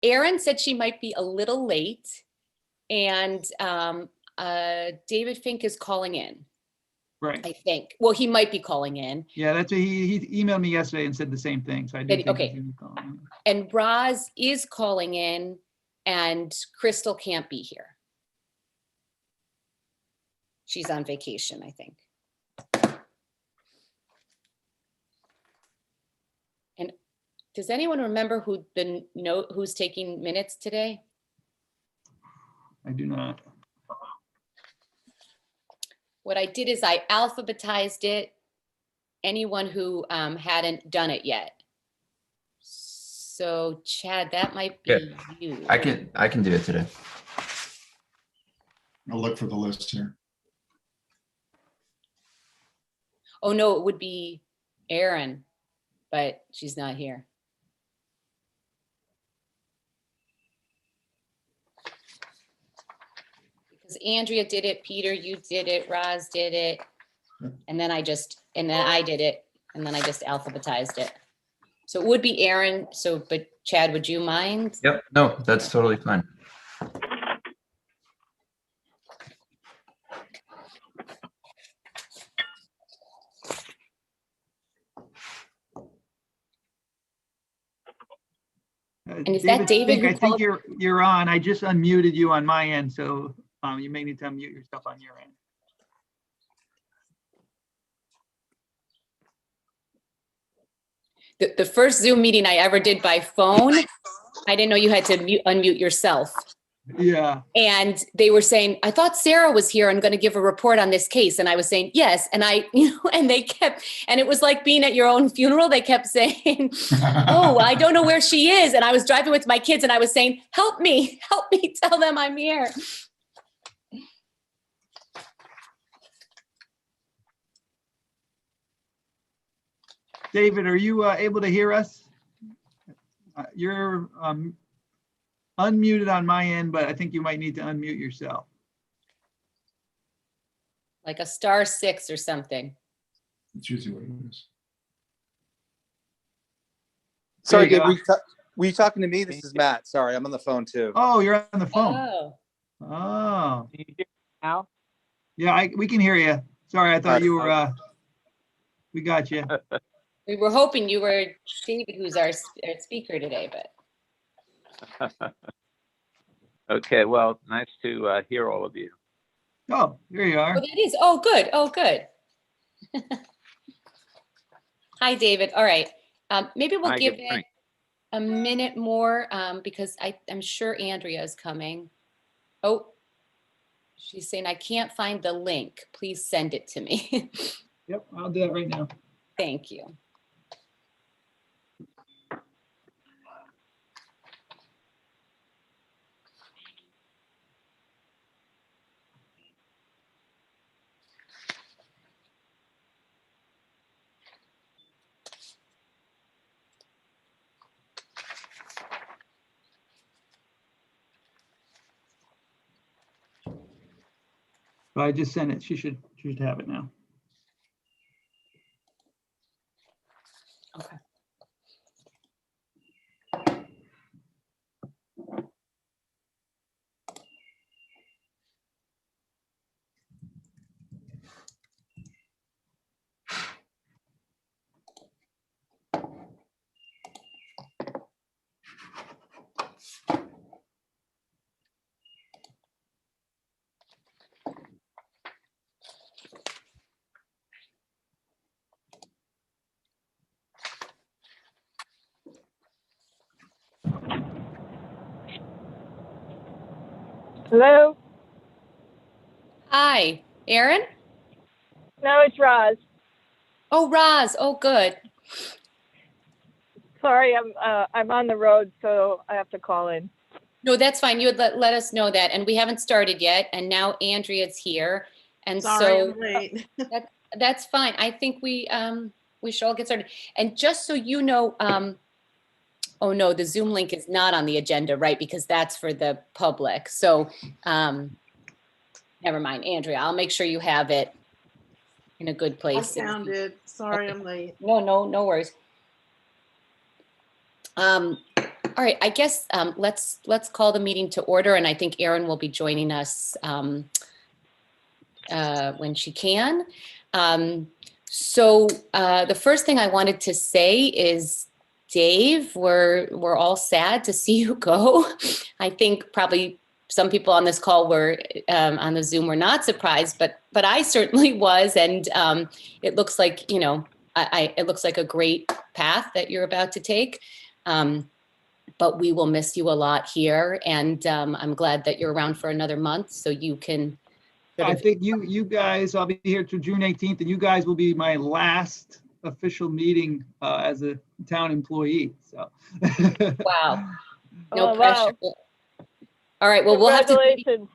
Erin said she might be a little late, and David Fink is calling in. Right. I think. Well, he might be calling in. Yeah, that's what he emailed me yesterday and said the same thing. So I do think Okay. he's gonna be calling in. And Roz is calling in, and Crystal can't be here. She's on vacation, I think. And does anyone remember who's taking minutes today? I do not. What I did is I alphabetized it. Anyone who hadn't done it yet. So Chad, that might be you. I can do it today. I'll look for the list here. Oh no, it would be Erin, but she's not here. Because Andrea did it, Peter, you did it, Roz did it, and then I did it, and then I just alphabetized it. So it would be Erin. So, but Chad, would you mind? Yep. No, that's totally fine. And is that David? I think you're on. I just unmuted you on my end, so you may need to unmute yourself on your end. The first Zoom meeting I ever did by phone, I didn't know you had to unmute yourself. Yeah. And they were saying, I thought Sarah was here and going to give a report on this case. And I was saying, yes. And and they kept, and it was like being at your own funeral. They kept saying, oh, I don't know where she is. And I was driving with my kids and I was saying, help me, tell them I'm here. David, are you able to hear us? You're unmuted on my end, but I think you might need to unmute yourself. Like a *6 or something. It's usually what it is. Sorry, Dave, were you talking to me? This is Matt. Sorry, I'm on the phone too. Oh, you're on the phone. Oh. Oh. Can you hear me now? Yeah, we can hear you. Sorry, I thought you were, we got you. We were hoping you were David, who's our speaker today, but. Okay, well, nice to hear all of you. Oh, here you are. Oh, that is. Oh, good. Oh, good. Hi, David. All right. Maybe we'll Hi, give good it morning. a minute more because I'm sure Andrea is coming. Oh, she's saying, I can't find the link. Please send it to me. Yep, I'll do that right now. Thank you. But I just sent it. She should have it now. Okay. Hello? Hi, Erin? No, it's Roz. Oh, Roz. Oh, good. Sorry, I'm on the road, so I have to call in. No, that's fine. You would let us know that. And we haven't started yet. And now Andrea's here. And Sorry, so I'm late. that's fine. I think we should all get started. And just so you know, oh no, the Zoom link is not on the agenda, right? Because that's for the public. So never mind, Andrea, I'll make sure you have it in a good place. I found it. Sorry, I'm late. No worries. All right, I guess let's call the meeting to order, and I think Erin will be joining us when she can. So the first thing I wanted to say is, Dave, we're all sad to see you go. I think probably some people on this call were on the Zoom were not surprised, but I certainly was, and it looks like, you know, it looks like a great path that you're about to take. But we will miss you a lot here, and I'm glad that you're around for another month so you can. I think you guys, I'll be here till June 18th, and you guys will be my last official meeting as a town employee. So. Wow. No Oh, pressure. wow. All right. Well, we'll have to Congratulations.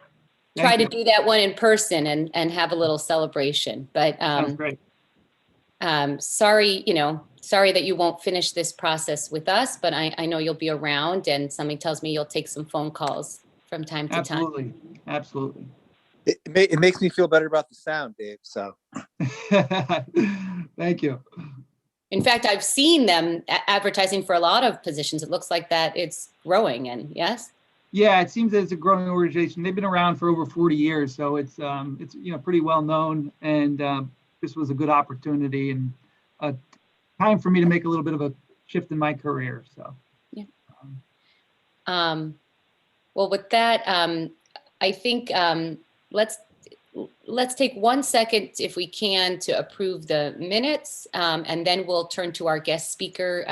try to Thank you. do that one in person and have a little celebration. But Sounds great. sorry, sorry that you won't finish this process with us, but I know you'll be around, and something tells me you'll take some phone calls from time to time. Absolutely. Absolutely. It makes me feel better about the sound, Dave. So Thank you. In fact, I've seen them advertising for a lot of positions. It looks like that it's growing, and yes? Yeah, it seems that it's a growing organization. They've been around for over 40 years, so it's pretty well known, and this was a good opportunity and a time for me to make a little bit of a shift in my career. So yeah. Well, with that, I think let's take 1 second, if we can, to approve the minutes, and then we'll turn to our guest speaker,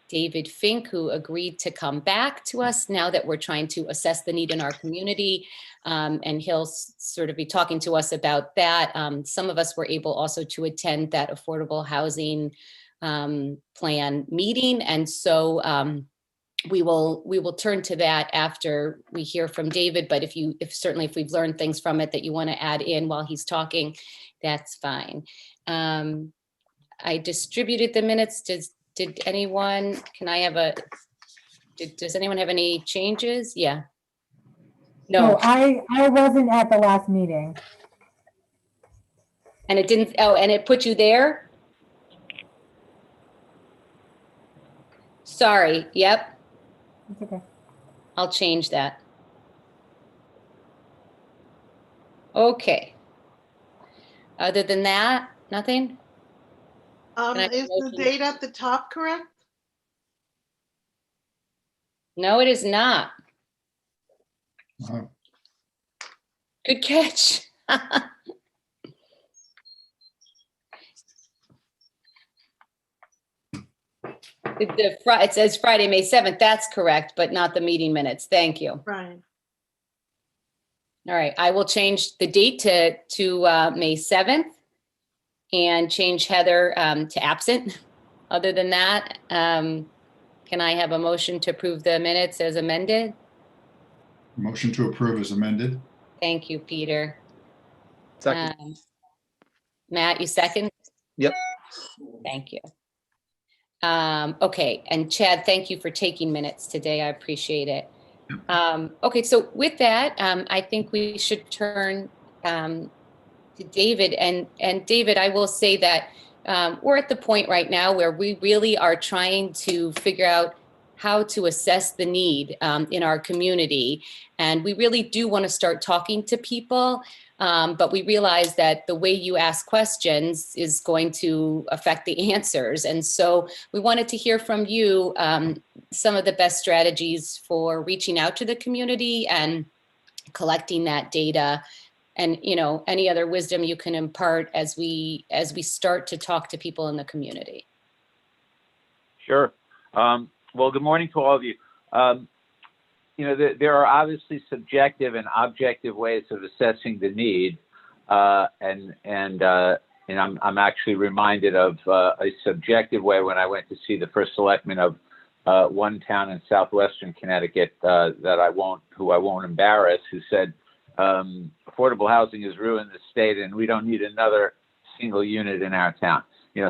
David Fink, who agreed to come back to us now that we're trying to assess the need in our community. And he'll sort of be talking to us about that. Some of us were able also to attend that affordable housing plan meeting. And so we will turn to that after we hear from David. But if we've learned things from it that you want to add in while he's talking, that's fine. I distributed the minutes. Did anyone, does anyone have any changes? Yeah. No, No. I wasn't at the last meeting. And it didn't, and it put you there? Sorry, yep. It's okay. I'll change that. Okay. Other than that, nothing? Can I have a Is the motion? date at the top correct? No, it is not. Uh, Good catch. It says Friday, May 7th. That's correct, but not the meeting minutes. Thank you. Right. All right, I will change the date to May 7th and change Heather to absent. Other than that, can I have a motion to approve the minutes as amended? Motion to approve is amended. Thank you, Peter. second. Matt, you second? Yep. Thank you. Okay, and Chad, thank you for taking minutes today. I appreciate it. Okay, so with that, I think we should turn to David. And David, I will say that we're at the point right now where we really are trying to figure out how to assess the need in our community. And we really do want to start talking to people, but we realize that the way you ask questions is going to affect the answers. And so we wanted to hear from you some of the best strategies for reaching out to the community and collecting that data, and any other wisdom you can impart as we start to talk to people in the community. Sure. Well, good morning to all of you. There are obviously subjective and objective ways of assessing the need, and I'm actually reminded of a subjective way when I went to see the first selectman of one town in southwestern Connecticut who I won't embarrass, who said affordable housing has ruined the state, and we don't need another single unit in our town.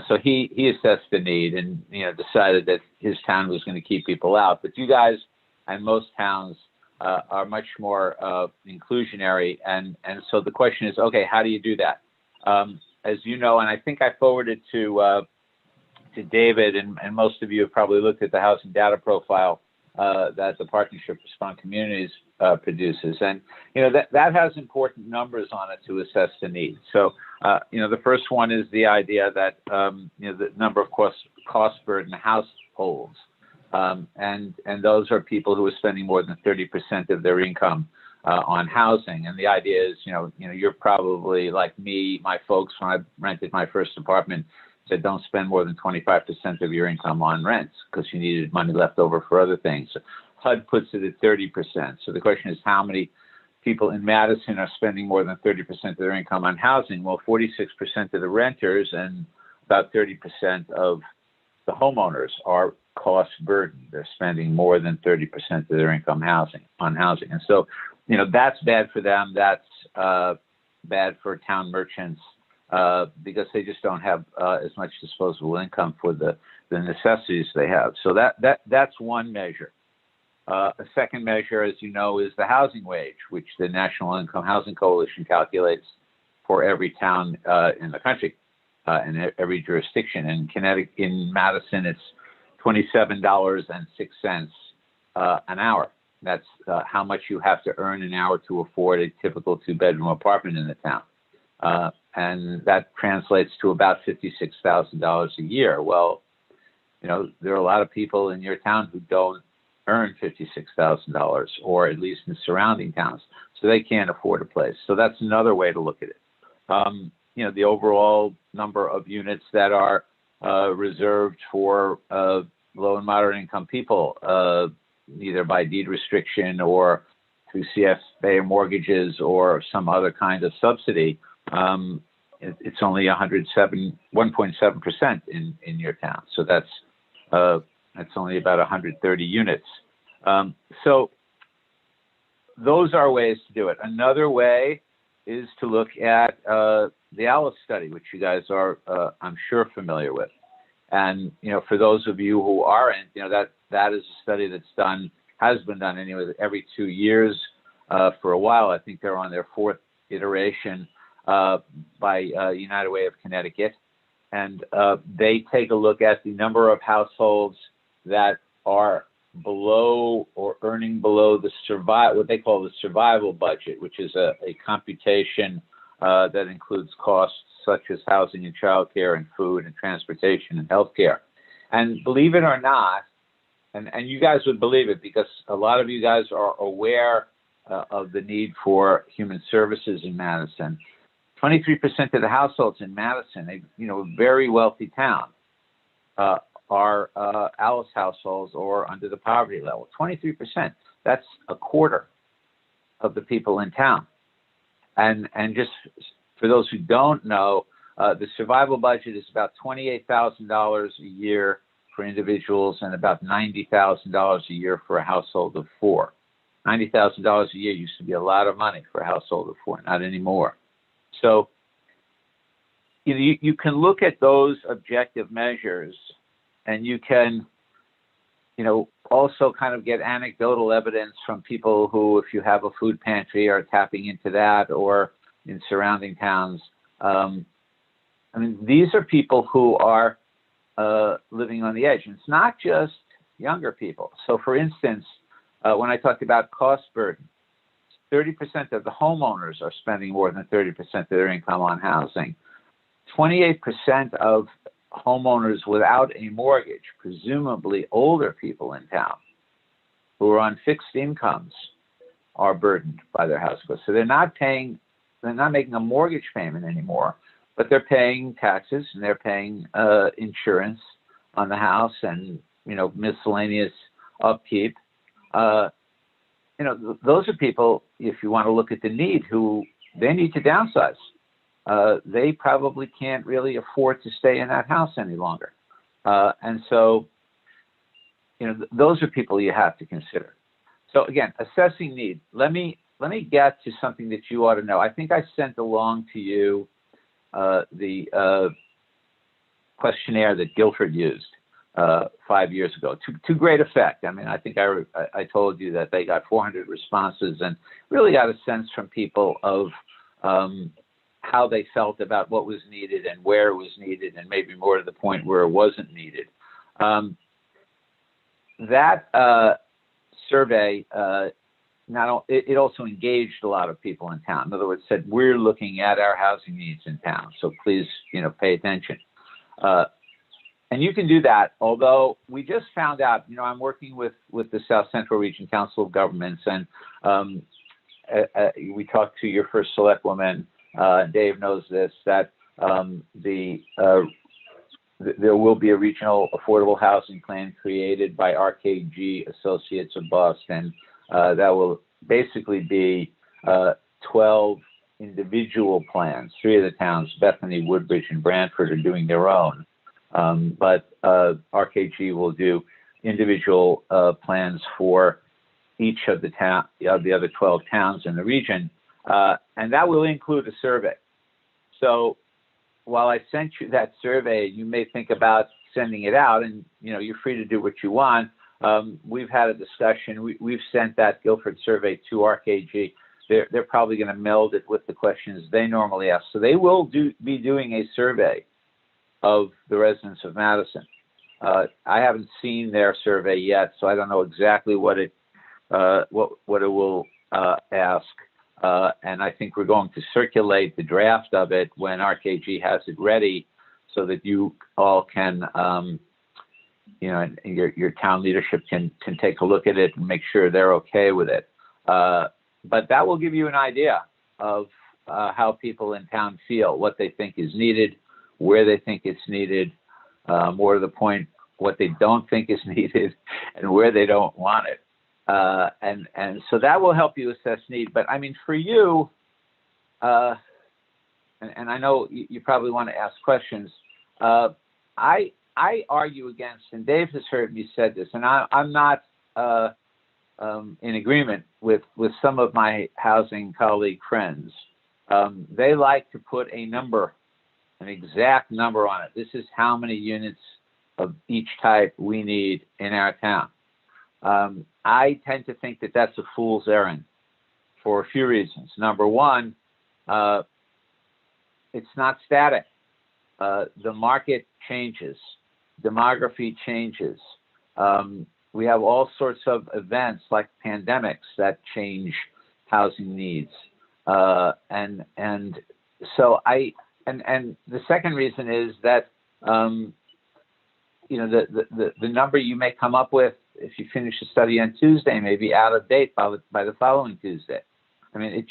So he assessed the need and decided that his town was going to keep people out. But you guys and most towns are much more inclusionary, and so the question is, okay, how do you do that? As you know, and I think I forwarded to David, and most of you have probably looked at the housing data profile that the Partnership for Strong Communities produces. And, that has important numbers on it to assess the need. So, the first one is the idea that, the number of cost burden households. And those are people who are spending more than 30% of their income on housing. And the idea is, you're probably like me, my folks, when I rented my first apartment, said don't spend more than 25% of your income on rents because you needed money left over for other things. HUD puts it at 30%. So the question is, how many people in Madison are spending more than 30% of their income on housing? Well, 46% of the renters and about 30% of the homeowners are cost burdened. They're spending more than 30% of their income on housing. And so, that's bad for them. That's bad for town merchants because they just don't have as much disposable income for the necessities they have. So that's one measure. A second measure, as you know, is the housing wage, which the National Income Housing Coalition calculates for every town in the country and every jurisdiction. In Connecticut, in Madison, it's $27.06 an hour. That's how much you have to earn an hour to afford a typical two-bedroom apartment in the town. And that translates to about $56,000 a year. Well, there are a lot of people in your town who don't earn $56,000, or at least in surrounding towns, so they can't afford a place. So that's another way to look at it. The overall number of units that are reserved for low and moderate income people, either by deed restriction or through CFA mortgages or some other kind of subsidy, it's only 1.7% in your town. So that's only about 130 units. So those are ways to do it. Another way is to look at the ALICE study, which you guys are, I'm sure, familiar with. And, for those of you who aren't, that is a study that's has been done anyway, every 2 years for a while. I think they're on their fourth iteration by United Way of Connecticut. And they take a look at the number of households that are below or earning below what they call the survival budget, which is a computation that includes costs such as housing and childcare and food and transportation and healthcare. And believe it or not, and you guys would believe it because a lot of you guys are aware of the need for human services in Madison. 23% of the households in Madison, a very wealthy town, are ALICE households or under the poverty level. 23%. That's a quarter of the people in town. And just for those who don't know, the survival budget is about $28,000 a year for individuals and about $90,000 a year for a household of four. $90,000 a year used to be a lot of money for a household of four, not anymore. So you can look at those objective measures, and you can, also kind of get anecdotal evidence from people who, if you have a food pantry, are tapping into that, or in surrounding towns. These are people who are living on the edge. And it's not just younger people. So, for instance, when I talked about cost burden, 30% of the homeowners are spending more than 30% of their income on housing. 28% of homeowners without a mortgage, presumably older people in town who are on fixed incomes, are burdened by their house costs. So they're not making a mortgage payment anymore, but they're paying taxes and they're paying insurance on the house and, miscellaneous upkeep. Those are people, if you want to look at the need, who they need to downsize. They probably can't really afford to stay in that house any longer. And so, those are people you have to consider. So again, assessing need. Let me get to something that you ought to know. I think I sent along to you the questionnaire that Guilford used 5 years ago to great effect. I think I told you that they got 400 responses and really got a sense from people of how they felt about what was needed and where it was needed, and maybe more to the point where it wasn't needed. That survey, it also engaged a lot of people in town. In other words, said, we're looking at our housing needs in town, so please, pay attention. And you can do that, although we just found out, I'm working with the South Central Region Council of Governments, and we talked to your first select woman, Dave knows this, that there will be a regional affordable housing plan created by RKG Associates of Boston. That will basically be 12 individual plans. 3 of the towns, Bethany, Woodbridge, and Brantford, are doing their own. But RKG will do individual plans for each of the other 12 towns in the region, and that will include a survey. So while I sent you that survey, you may think about sending it out, and you're free to do what you want. We've had a discussion. We've sent that Guilford survey to RKG. They're probably going to meld it with the questions they normally ask. So they will be doing a survey of the residents of Madison. I haven't seen their survey yet, so I don't know exactly what it will ask. And I think we're going to circulate the draft of it when RKG has it ready, so that you all can, and your town leadership can take a look at it and make sure they're okay with it. But that will give you an idea of how people in town feel, what they think is needed, where they think it's needed, more to the point, what they don't think is needed, and where they don't want it. And so that will help you assess need. But I mean, for you, and I know you probably want to ask questions, I argue against, and Dave has heard me said this, and I'm not in agreement with some of my housing colleague friends. They like to put a number, an exact number on it. This is how many units of each type we need in our town. I tend to think that that's a fool's errand for a few reasons. Number one, it's not static. The market changes, demography changes. We have all sorts of events like pandemics that change housing needs. And so and the second reason is that, the number you may come up with if you finish the study on Tuesday may be out of date by the following Tuesday. I mean,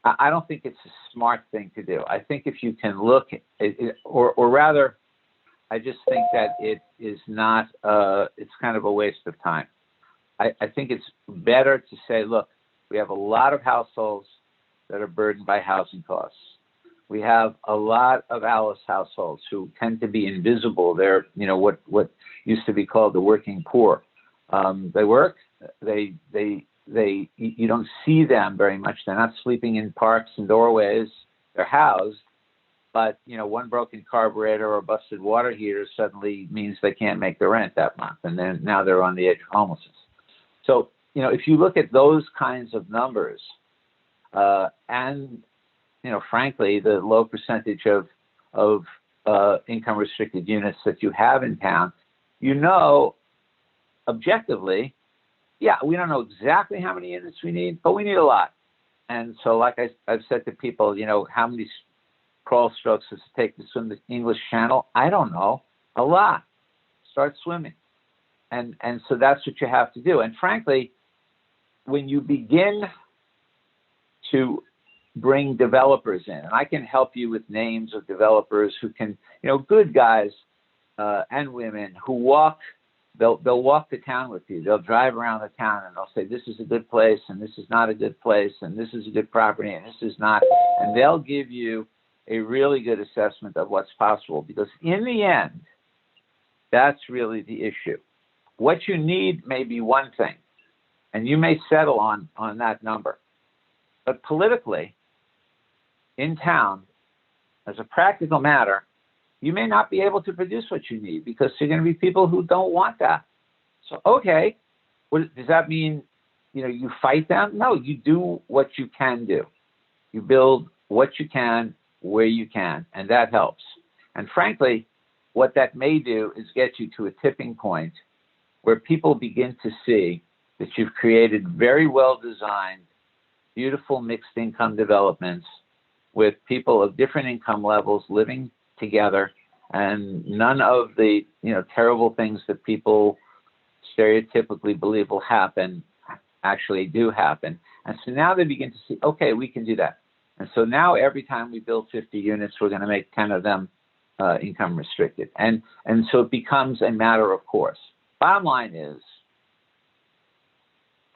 I don't think it's a smart thing to do. I think if you can look at it, or rather, I just think that it is not, it's kind of a waste of time. I think it's better to say, look, we have a lot of households that are burdened by housing costs. We have a lot of Alice households who tend to be invisible. They're, what used to be called the working poor. They work, you don't see them very much. They're not sleeping in parks and doorways. They're housed, but one broken carburetor or busted water heater suddenly means they can't make the rent that month, and then now they're on the edge of homelessness. So if you look at those kinds of numbers, and frankly, the low percentage of income restricted units that you have in town, objectively, yeah, we don't know exactly how many units we need, but we need a lot. And so, like I've said to people, how many crawl strokes does it take to swim the English Channel? I don't know. A lot. Start swimming. And so that's what you have to do. And frankly, when you begin to bring developers in, and I can help you with names of developers who can, good guys and women who they'll walk the town with you. They'll drive around the town and they'll say, this is a good place, and this is not a good place, and this is a good property, and this is not. And they'll give you a really good assessment of what's possible, because in the end, that's really the issue. What you need may be one thing, and you may settle on that number. But politically, in town, as a practical matter, you may not be able to produce what you need, because there are going to be people who don't want that. So, okay, does that mean, you fight them? No, you do what you can do. You build what you can, where you can, and that helps. And frankly, what that may do is get you to a tipping point where people begin to see that you've created very well designed, beautiful mixed income developments with people of different income levels living together, and none of the terrible things that people stereotypically believe will happen actually do happen. And so now they begin to see, okay, we can do that. And so now every time we build 50 units, we're going to make 10 of them income restricted. And so it becomes a matter of course. Bottom line is,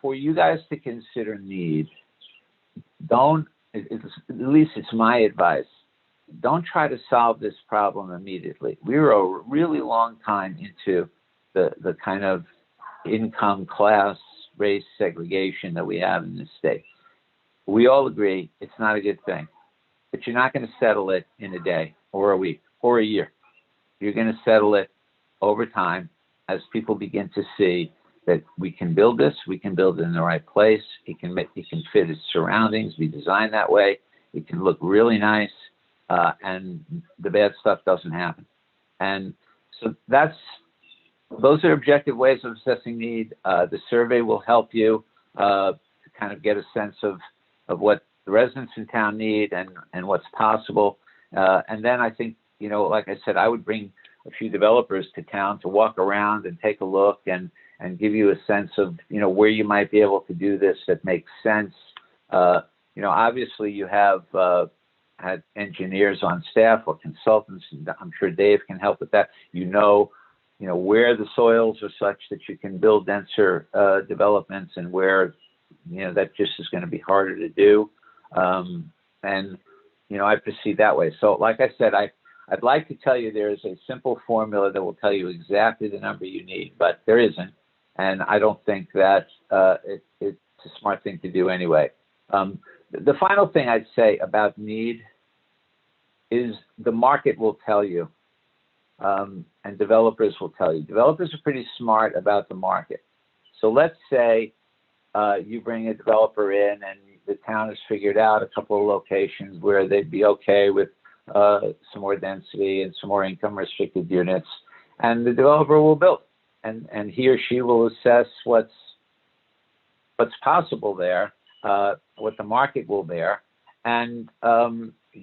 for you guys to consider need, at least it's my advice, don't try to solve this problem immediately. We were a really long time into the kind of income, class, race segregation that we have in this state. We all agree it's not a good thing, but you're not going to settle it in a day or a week or a year. You're going to settle it over time as people begin to see that we can build this, we can build it in the right place, it can fit its surroundings, be designed that way, it can look really nice, and the bad stuff doesn't happen. And so those are objective ways of assessing need. The survey will help you to kind of get a sense of what the residents in town need and what's possible. And then I think, like I said, I would bring a few developers to town to walk around and take a look and give you a sense of, where you might be able to do this that makes sense. Obviously you have had engineers on staff or consultants, and I'm sure Dave can help with that. Where the soils are such that you can build denser developments, and where, that just is going to be harder to do. I proceed that way. So like I said, I'd like to tell you there is a simple formula that will tell you exactly the number you need, but there isn't. And I don't think that it's a smart thing to do anyway. The final thing I'd say about need is the market will tell you, and developers will tell you. Developers are pretty smart about the market. So let's say you bring a developer in and the town has figured out a couple of locations where they'd be okay with some more density and some more income restricted units, and the developer will build, and he or she will assess what's possible there, what the market will bear, and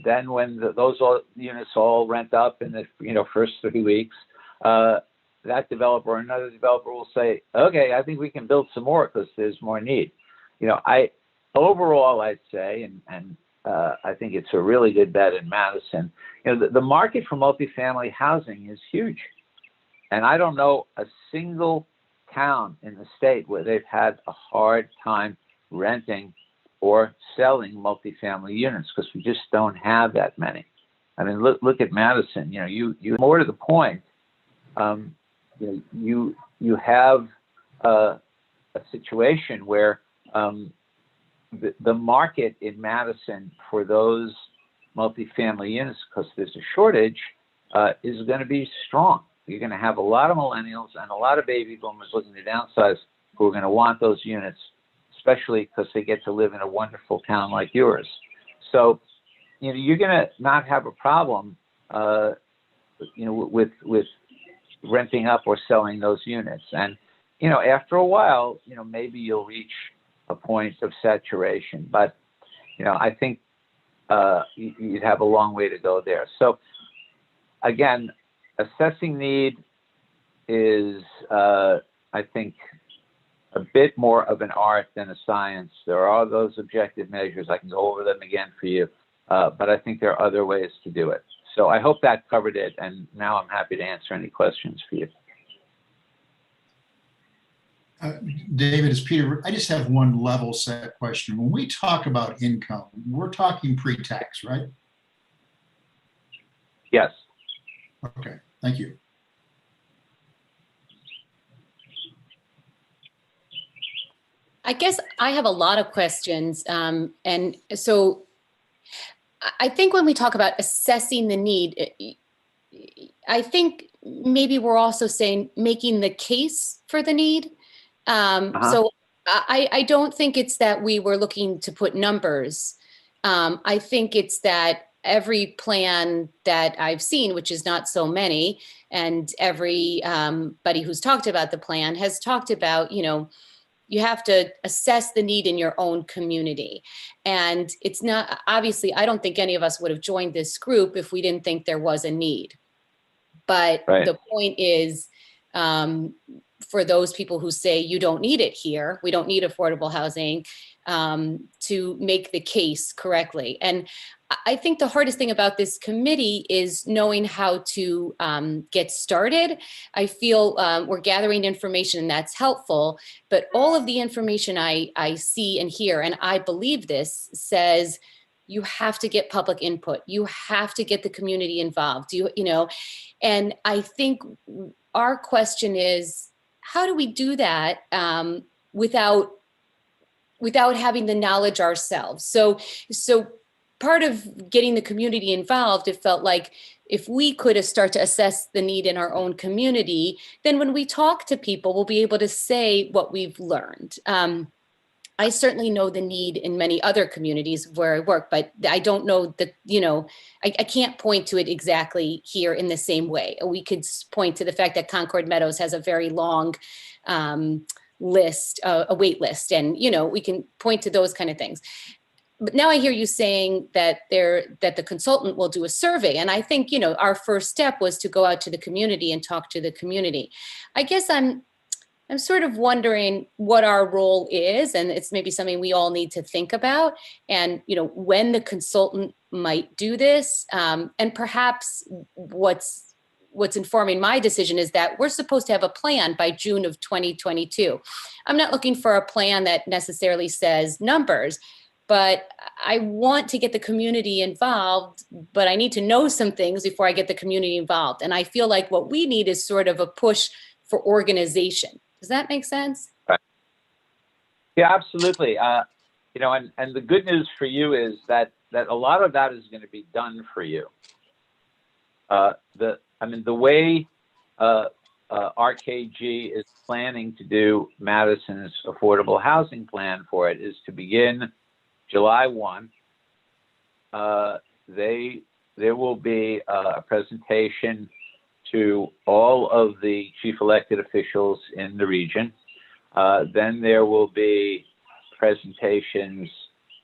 then when those units all rent up in the first 3 weeks, that developer or another developer will say, okay, I think we can build some more because there's more need. Overall, I'd say, and I think it's a really good bet in Madison. The market for multifamily housing is huge. And I don't know a single town in the state where they've had a hard time renting or selling multifamily units, because we just don't have that many. I mean, look at Madison. You more to the point, you have a situation where the market in Madison for those multifamily units, because there's a shortage, is going to be strong. You're going to have a lot of millennials and a lot of baby boomers looking to downsize who are going to want those units, especially because they get to live in a wonderful town like yours. So, you're going to not have a problem, with renting up or selling those units. And, after a while, maybe you'll reach a point of saturation, but, I think you'd have a long way to go there. So again, assessing need is, I think, a bit more of an art than a science. There are those objective measures. I can go over them again for you, but I think there are other ways to do it. So I hope that covered it, and now I'm happy to answer any questions for you. David, it's Peter. I just have one level set question. When we talk about income, we're talking pre-tax, right? Yes. Okay, thank you. I guess I have a lot of questions. And so I think when we talk about assessing the need, I think maybe we're also saying making the case for the need. So I don't think it's that we were looking to put numbers. I think it's that every plan that I've seen, which is not so many, and everybody who's talked about the plan has talked about, you have to assess the need in your own community. And it's not, obviously, I don't think any of us would have joined this group if we didn't think there was a need. But Right. the point is, for those people who say you don't need it here, we don't need affordable housing, to make the case correctly. And I think the hardest thing about this committee is knowing how to get started. I feel we're gathering information and that's helpful, but all of the information I see and hear, and I believe this, says you have to get public input. You have to get the community involved. You know, and I think our question is, how do we do that without having the knowledge ourselves? So part of getting the community involved, it felt like if we could start to assess the need in our own community, then when we talk to people, we'll be able to say what we've learned. I certainly know the need in many other communities where I work, but I don't know that, you know, I can't point to it exactly here in the same way. We could point to the fact that Concord Meadows has a very long list, a wait list, and, you know, we can point to those kind of things. But now I hear you saying that the consultant will do a survey. And I think, you know, our first step was to go out to the community and talk to the community. I guess I'm sort of wondering what our role is, and it's maybe something we all need to think about, and, you know, when the consultant might do this. And perhaps what's informing my decision is that we're supposed to have a plan by June of 2022. I'm not looking for a plan that necessarily says numbers, but I want to get the community involved, but I need to know some things before I get the community involved. And I feel like what we need is sort of a push for organization. Does that make sense? Right. Yeah, absolutely. You know, and the good news for you is that a lot of that is going to be done for you. The way RKG is planning to do Madison's affordable housing plan for it is to begin July 1. There will be a presentation to all of the chief elected officials in the region. Then there will be presentations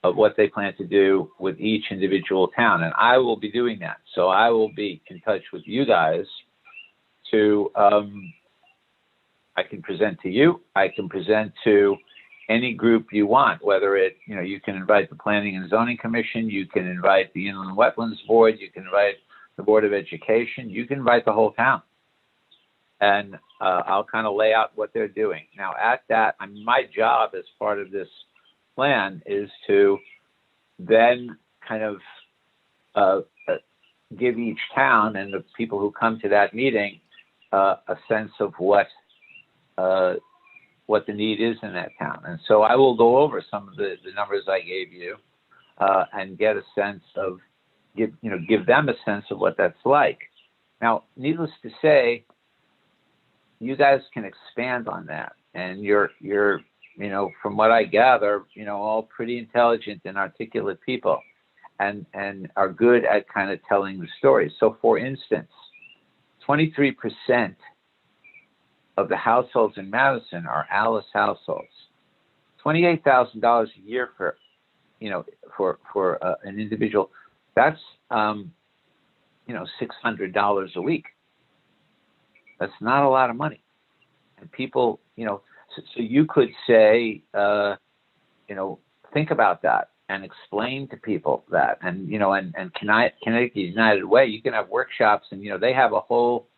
of what they plan to do with each individual town. And I will be doing that. So I will be in touch with you guys to, I can present to you, I can present to any group you want, whether it, you know, you can invite the Planning and Zoning Commission, you can invite the Inland Wetlands Board, you can invite the Board of Education, you can invite the whole town. And I'll kind of lay out what they're doing. Now at that, my job as part of this plan is to then kind of give each town and the people who come to that meeting a sense of what the need is in that town. And so I will go over some of the numbers I gave you and get a sense of, give them a sense of what that's like. Now, needless to say, you guys can expand on that. And you're, from what I gather, all pretty intelligent and articulate people and are good at kind of telling the story. So for instance, 23% of the households in Madison are Alice households. $28,000 a year for an individual. That's $600 a week. That's not a lot of money. And people, so you could say, think about that and explain to people that. And Connecticut United Way, you can have workshops, and they have a whole.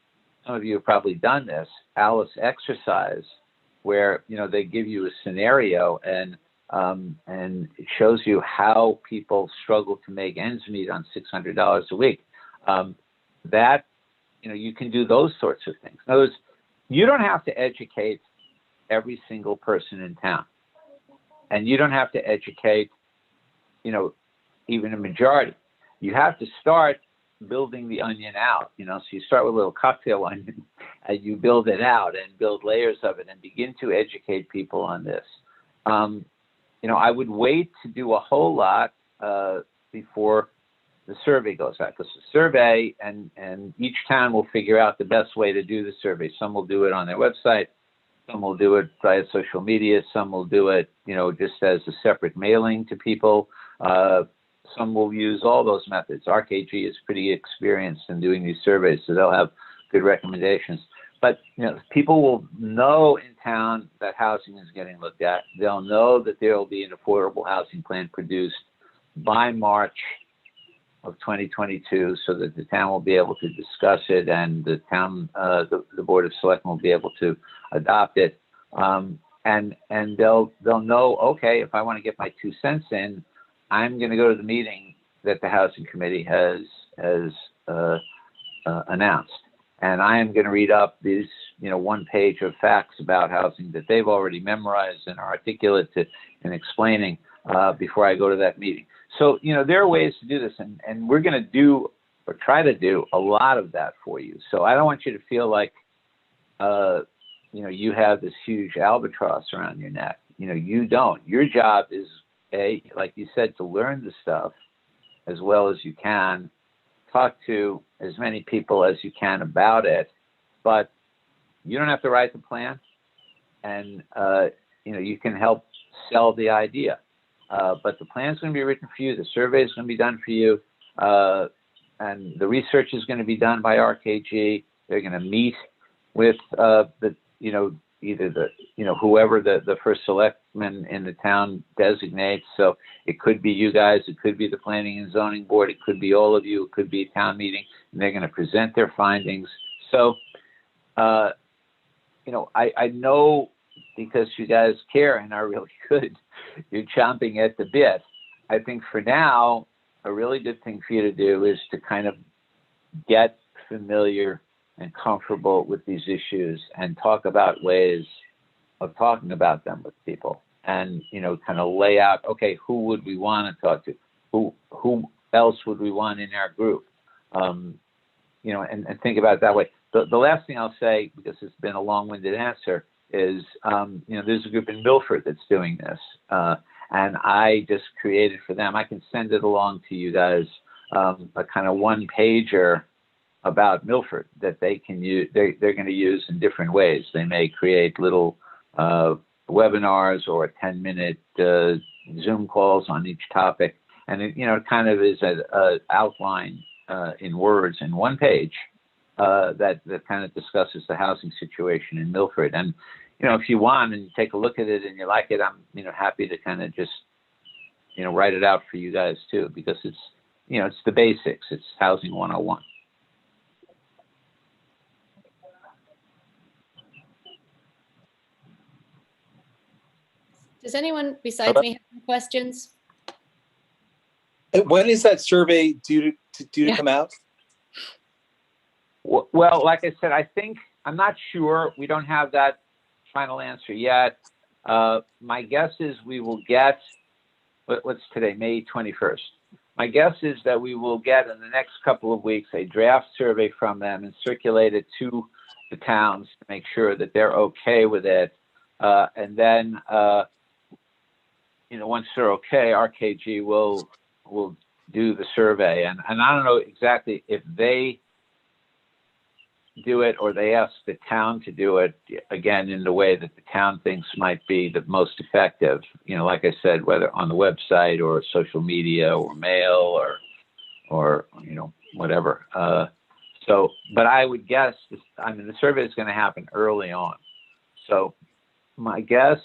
Some of you have probably done this Alice exercise where, they give you a scenario and it shows you how people struggle to make ends meet on $600 a week. You can do those sorts of things. In other words, you don't have to educate every single person in town. And you don't have to educate, even a majority. You have to start building the onion out, so you start with a little cocktail onion and you build it out and build layers of it and begin to educate people on this. I would wait to do a whole lot before the survey goes out, because the survey and each town will figure out the best way to do the survey. Some will do it on their website. Some will do it via social media. Some will do it, just as a separate mailing to people. Some will use all those methods. RKG is pretty experienced in doing these surveys, so they'll have good recommendations. But people will know in town that housing is getting looked at. They'll know that there will be an affordable housing plan produced by March of 2022, so that the town will be able to discuss it, and the town, the Board of Selectmen will be able to adopt it. And they'll know, okay, if I want to get my 2 cents in, I'm going to go to the meeting that the Housing Committee has announced. And I am going to read up these, 1 page of facts about housing that they've already memorized and are articulate in explaining before I go to that meeting. So, there are ways to do this, and we're going to do or try to do a lot of that for you. So I don't want you to feel like, you have this huge albatross around your neck. You don't. Your job is, like you said, to learn the stuff as well as you can, talk to as many people as you can about it, but you don't have to write the plan, and you can help sell the idea. But the plan's going to be written for you, the survey is going to be done for you, and the research is going to be done by RKG. They're going to meet with either whoever the first selectman in the town designates. So it could be you guys, it could be the Planning and Zoning Board, it could be all of you, it could be a town meeting, and they're going to present their findings. So, I know, because you guys care and are really good, you're chomping at the bit. I think for now, a really good thing for you to do is to kind of get familiar and comfortable with these issues and talk about ways of talking about them with people, and kind of lay out, okay, who would we want to talk to, who else would we want in our group, and think about it that way. The last thing I'll say, because it's been a long-winded answer, is there's a group in Milford that's doing this, and I just created for them, I can send it along to you guys, a kind of 1-pager about Milford that they can use. They're going to use in different ways. They may create little webinars or 10-minute Zoom calls on each topic, and it kind of is an outline in words in 1 page that kind of discusses the housing situation in Milford. And if you want and you take a look at it and you like it, I'm happy to kind of just write it out for you guys too, because it's it's the basics. It's Housing 101. Does anyone besides me have any questions? When is that survey due to come out? Well, like I said, I'm not sure. We don't have that final answer yet. My guess is we will get, what's today, May 21st. My guess is that we will get in the next couple of weeks a draft survey from them and circulate it to the towns to make sure that they're okay with it. And then, once they're okay, RKG will do the survey. And I don't know exactly if they do it or they ask the town to do it, again, in the way that the town thinks might be the most effective. Like I said, whether on the website or social media or mail or whatever. But I would guess, the survey is going to happen early on. So my guess,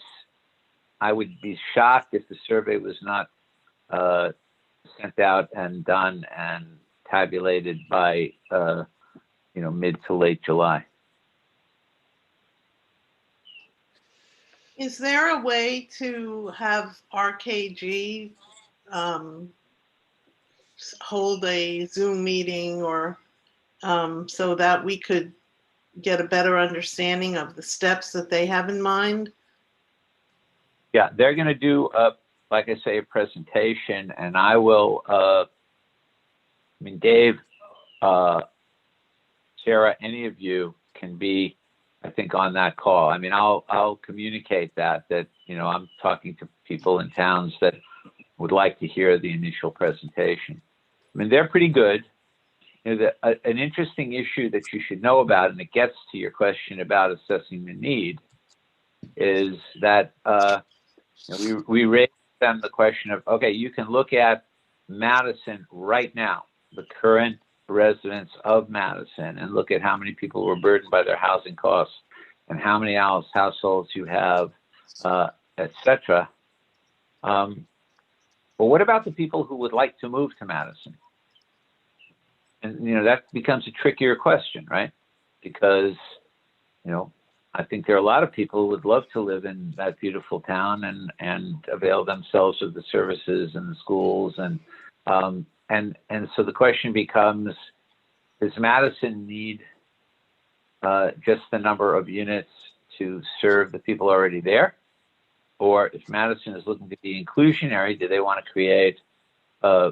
I would be shocked if the survey was not sent out and done and tabulated by mid to late July. Is there a way to have RKG hold a Zoom meeting or so that we could get a better understanding of the steps that they have in mind? Yeah, they're going to do, like I say, a presentation, and I will, Dave, Sarah, any of you can be, I think, on that call. I'll communicate that I'm talking to people in towns that would like to hear the initial presentation. They're pretty good. An interesting issue that you should know about, and it gets to your question about assessing the need, is that we raised them the question of, okay, you can look at Madison right now, the current residents of Madison, and look at how many people were burdened by their housing costs and how many households you have, etc. But what about the people who would like to move to Madison? And, that becomes a trickier question, right? Because, I think there are a lot of people who would love to live in that beautiful town and avail themselves of the services and the schools. And so the question becomes, does Madison need just the number of units to serve the people already there? Or if Madison is looking to be inclusionary, do they want to create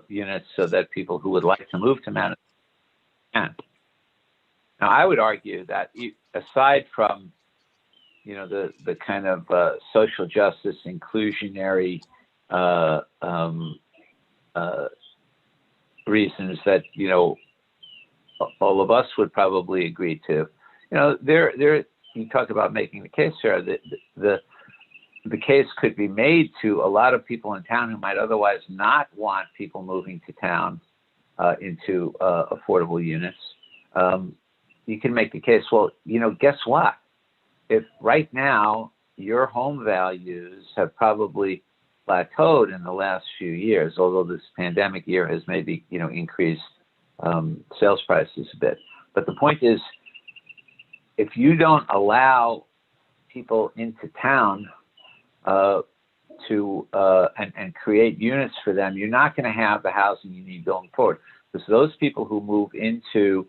units so that people who would like to move to Madison can? Now, I would argue that aside from, the kind of social justice, inclusionary reasons that, all of us would probably agree to, you talk about making the case here, the case could be made to a lot of people in town who might otherwise not want people moving to town into affordable units. You can make the case, well, guess what? If right now your home values have probably plateaued in the last few years, although this pandemic year has maybe, increased sales prices a bit. But the point is, if you don't allow people into town and create units for them, you're not going to have the housing you need going forward. Because those people who move into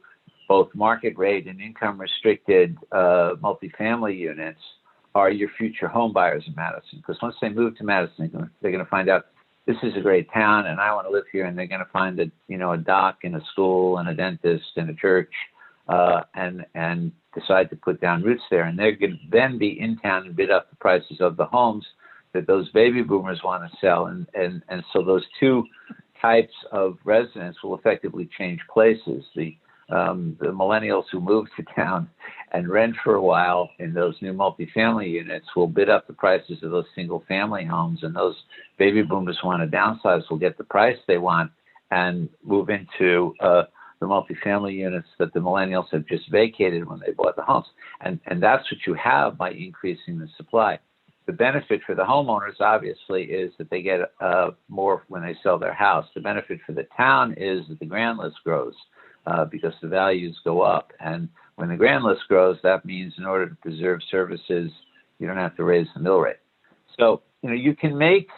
both market rate and income restricted multifamily units are your future home buyers in Madison. Because once they move to Madison, they're going to find out this is a great town and I want to live here, and they're going to find a dock and a school and a dentist and a church, and decide to put down roots there. And they're going to then be in town and bid up the prices of the homes that those baby boomers want to sell. And so those two types of residents will effectively change places. The millennials who move to town and rent for a while in those new multifamily units will bid up the prices of those single family homes, and those baby boomers who want to downsize will get the price they want and move into the multifamily units that the millennials have just vacated when they bought the homes. And that's what you have by increasing the supply. The benefit for the homeowners, obviously, is that they get more when they sell their house. The benefit for the town is that the grand list grows because the values go up. And when the grand list grows, that means in order to preserve services, you don't have to raise the mill rate. So, you can make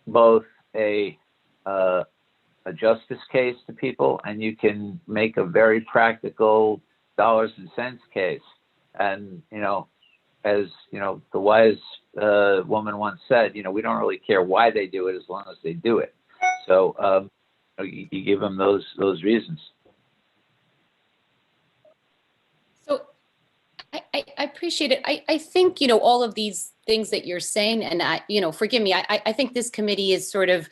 both a justice case to people, and you can make a very practical dollars and cents case. And, as the wise woman once said, we don't really care why they do it as long as they do it. So you give them those reasons. So I appreciate it. I think, all of these things that you're saying, and forgive me, I think this committee is sort of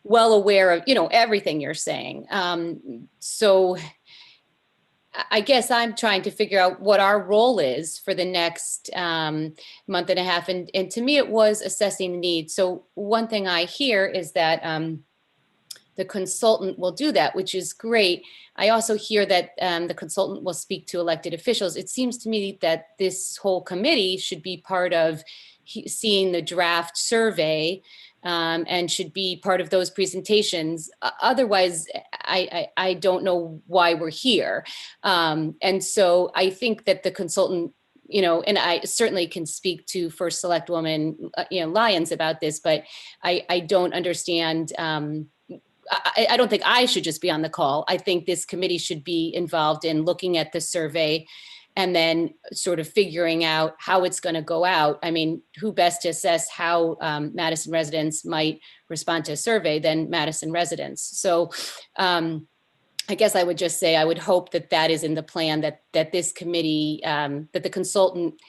well aware of, everything you're saying. So I guess I'm trying to figure out what our role is for the next month and a half. And to me, it was assessing the need. So one thing I hear is that the consultant will do that, which is great. I also hear that the consultant will speak to elected officials. It seems to me that this whole committee should be part of seeing the draft survey and should be part of those presentations. Otherwise, I don't know why we're here. And so I think that the consultant, and I certainly can speak to First Select Woman, Lyons about this, but I don't understand. I don't think I should just be on the call. I think this committee should be involved in looking at the survey and then sort of figuring out how it's going to go out. I mean, who best to assess how Madison residents might respond to a survey than Madison residents? So I guess I would just say I would hope that that is in the plan, that this committee, that the consultant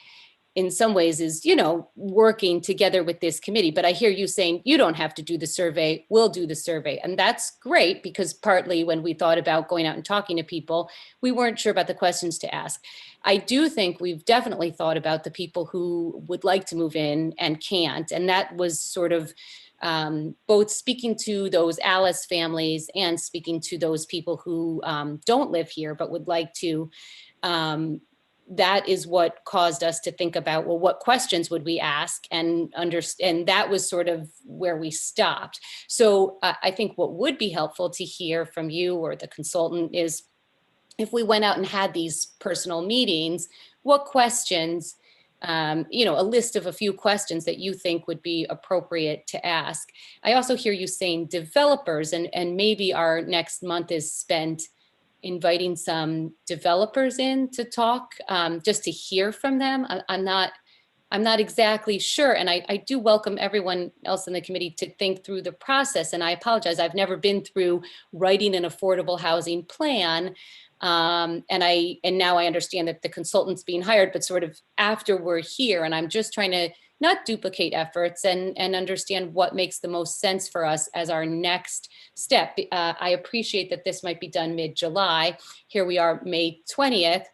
in some ways is, you know, working together with this committee. But I hear you saying you don't have to do the survey, we'll do the survey. And that's great, because partly when we thought about going out and talking to people, we weren't sure about the questions to ask. I do think we've definitely thought about the people who would like to move in and can't. And that was sort of both speaking to those Alice families and speaking to those people who don't live here but would like to. That is what caused us to think about, well, what questions would we ask, and that was sort of where we stopped. So I think what would be helpful to hear from you or the consultant is, if we went out and had these personal meetings, what questions, you know, a list of a few questions that you think would be appropriate to ask. I also hear you saying developers, and maybe our next month is spent inviting some developers in to talk, just to hear from them. I'm not exactly sure. And I do welcome everyone else in the committee to think through the process. And I apologize, I've never been through writing an affordable housing plan. And now I understand that the consultant's being hired, but sort of after we're here, and I'm just trying to not duplicate efforts and understand what makes the most sense for us as our next step. I appreciate that this might be done mid-July. Here we are, May 20th.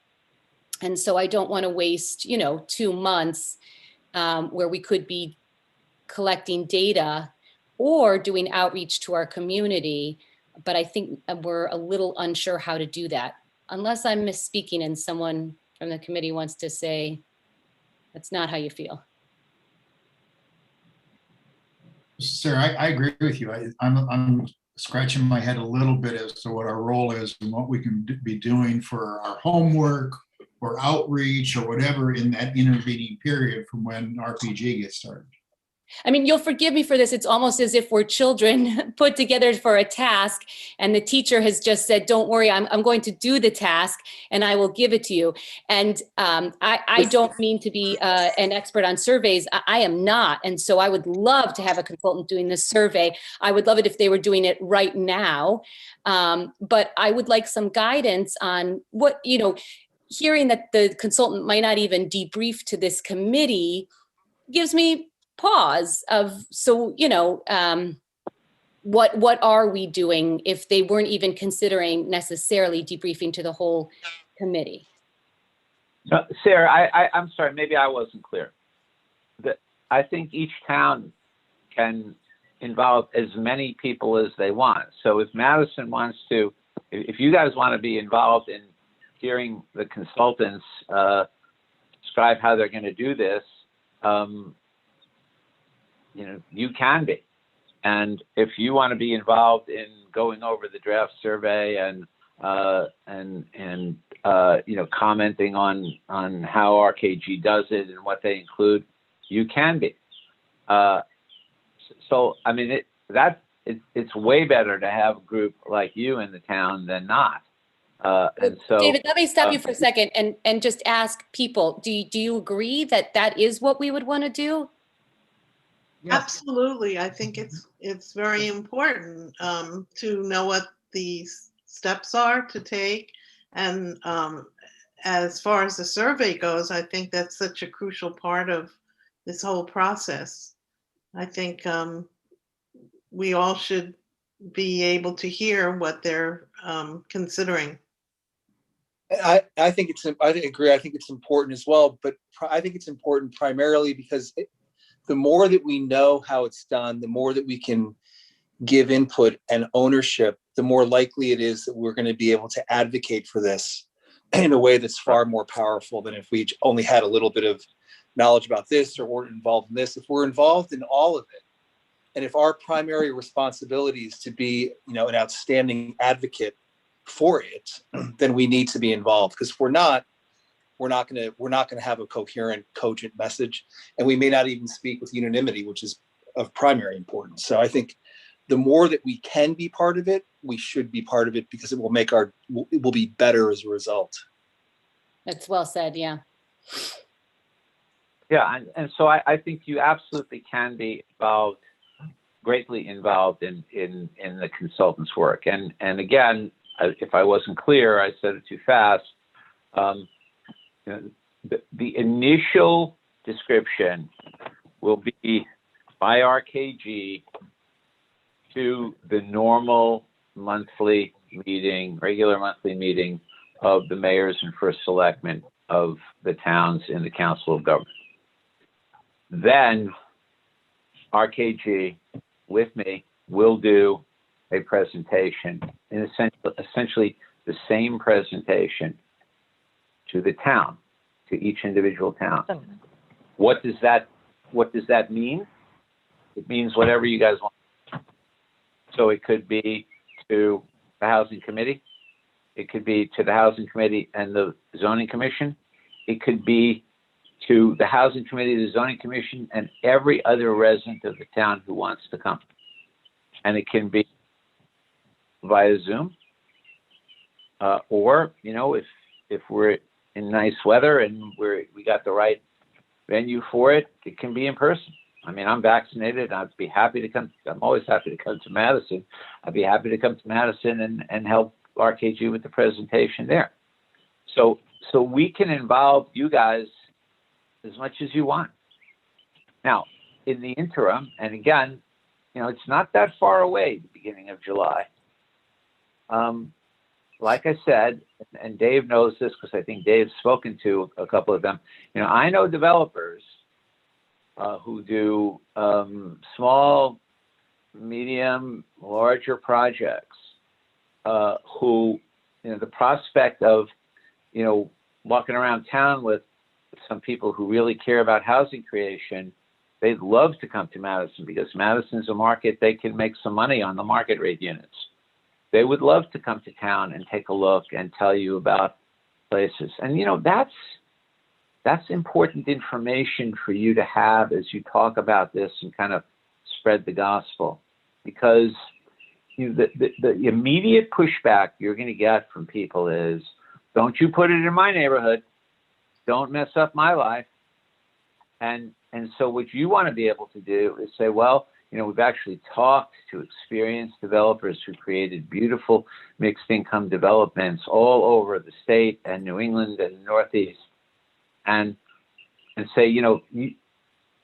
And so I don't want to waste, you know, 2 months where we could be collecting data or doing outreach to our community. But I think we're a little unsure how to do that, unless I'm misspeaking and someone from the committee wants to say, that's not how you feel. Sarah, I agree with you. I'm scratching my head a little bit as to what our role is and what we can be doing for our homework or outreach or whatever in that intervening period from when RPG gets started. I mean, you'll forgive me for this. It's almost as if we're children put together for a task, and the teacher has just said, don't worry, I'm going to do the task and I will give it to you. And I don't mean to be an expert on surveys. I am not. And so I would love to have a consultant doing this survey. I would love it if they were doing it right now. But I would like some guidance on what, you know, hearing that the consultant might not even debrief to this committee gives me pause of, so, you know, what are we doing if they weren't even considering necessarily debriefing to the whole committee? No, Sarah, I'm sorry, maybe I wasn't clear. I think each town can involve as many people as they want. So if Madison wants to, if you guys want to be involved in hearing the consultants describe how they're going to do this, you know, you can be. And if you want to be involved in going over the draft survey and you know, commenting on how RKG does it and what they include, you can be. So I mean, it's way better to have a group like you in the town than not. And so, David, let me stop you for a second and just ask people: do you agree that that is what we would want to do? Yes. Absolutely. I think it's very important to know what the steps are to take. And as far as the survey goes, I think that's such a crucial part of this whole process. I think we all should be able to hear what they're considering. I agree. I think it's important as well, but I think it's important primarily because the more that we know how it's done, the more that we can give input and ownership, the more likely it is that we're going to be able to advocate for this in a way that's far more powerful than if we only had a little bit of knowledge about this or weren't involved in this. If we're involved in all of it, and if our primary responsibility is to be, you know, an outstanding advocate for it, then we need to be involved. Because if we're not going to have a coherent, cogent message, and we may not even speak with unanimity, which is of primary importance. So I think the more that we can be part of it, we should be part of it, because it will be better as a result. That's well said. Yeah. yeah, and so I think you absolutely can be involved, greatly involved in the consultant's work. And again, if I wasn't clear, I said it too fast. You know, the initial description will be by RKG to the normal monthly meeting, regular monthly meeting of the mayors and first selectmen of the towns in the Council of Government. Then RKG with me will do a presentation, in essentially the same presentation to the town, to each individual town. What does that mean? It means whatever you guys want. So it could be to the Housing Committee. It could be to the Housing Committee and the Zoning Commission. It could be to the Housing Committee, the Zoning Commission, and every other resident of the town who wants to come. And it can be via Zoom, or, you know, if we're in nice weather and we got the right venue for it, it can be in person. I mean, I'm vaccinated. I'd be happy to come. I'm always happy to come to Madison. I'd be happy to come to Madison and help RKG with the presentation there. So we can involve you guys as much as you want. Now, in the interim, and again, you know, it's not that far away, the beginning of July. Like I said, and Dave knows this because I think Dave's spoken to a couple of them. You know, I know developers who do small, medium, larger projects who, you know, the prospect of, you know, walking around town with some people who really care about housing creation, they'd love to come to Madison because Madison's a market they can make some money on the market rate units. They would love to come to town and take a look and tell you about places. And, you know, that's important information for you to have as you talk about this and kind of spread the gospel, because you know, the immediate pushback you're going to get from people is, don't you put it in my neighborhood. Don't mess up my life. And so what you want to be able to do is say, well, you know, we've actually talked to experienced developers who created beautiful mixed income developments all over the state and New England and the Northeast, and say, you know,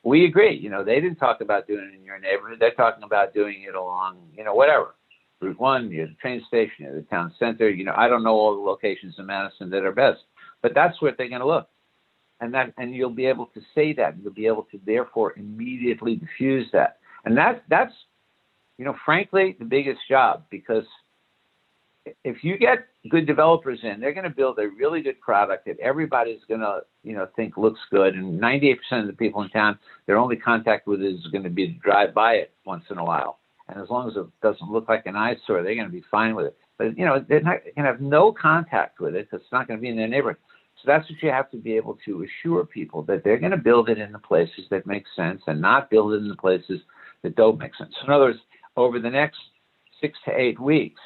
we agree. You know, they didn't talk about doing it in your neighborhood. They're talking about doing it along, you know, whatever, Route 1, near the train station, near the town center. You know, I don't know all the locations in Madison that are best, but that's where they're going to look. And you'll be able to say that. You'll be able to therefore immediately diffuse that. And that's, you know, frankly, the biggest job, because if you get good developers in, they're going to build a really good product that everybody's going to, you know, think looks good. And 98% of the people in town, their only contact with it is going to be to drive by it once in a while. And as long as it doesn't look like an eyesore, they're going to be fine with it. But, you know, they're not going to have no contact with it because it's not going to be in their neighborhood. So that's what you have to be able to assure people, that they're going to build it in the places that make sense and not build it in the places that don't make sense. So in other words, over the next 6 to 8 weeks,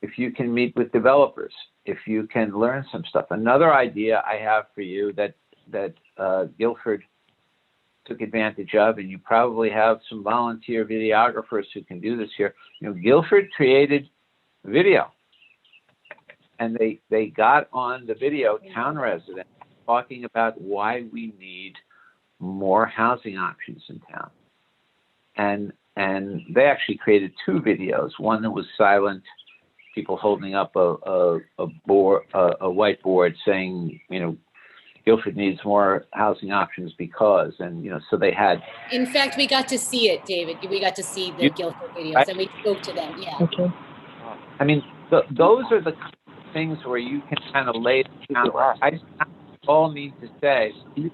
if you can meet with developers, if you can learn some stuff. Another idea I have for you that Guilford took advantage of, and you probably have some volunteer videographers who can do this here. You know, Guilford created video, and they got on the video town residents talking about why we need more housing options in town. And they actually created 2 videos. One that was silent, people holding up a whiteboard saying, you know, Guilford needs more housing options because, and, you know, so they had. In fact, we got to see it, David. We got to see the Guilford videos, and we spoke to them. Yeah. Okay. I mean, those are the things where you can kind of lay it down. I just all need to say, you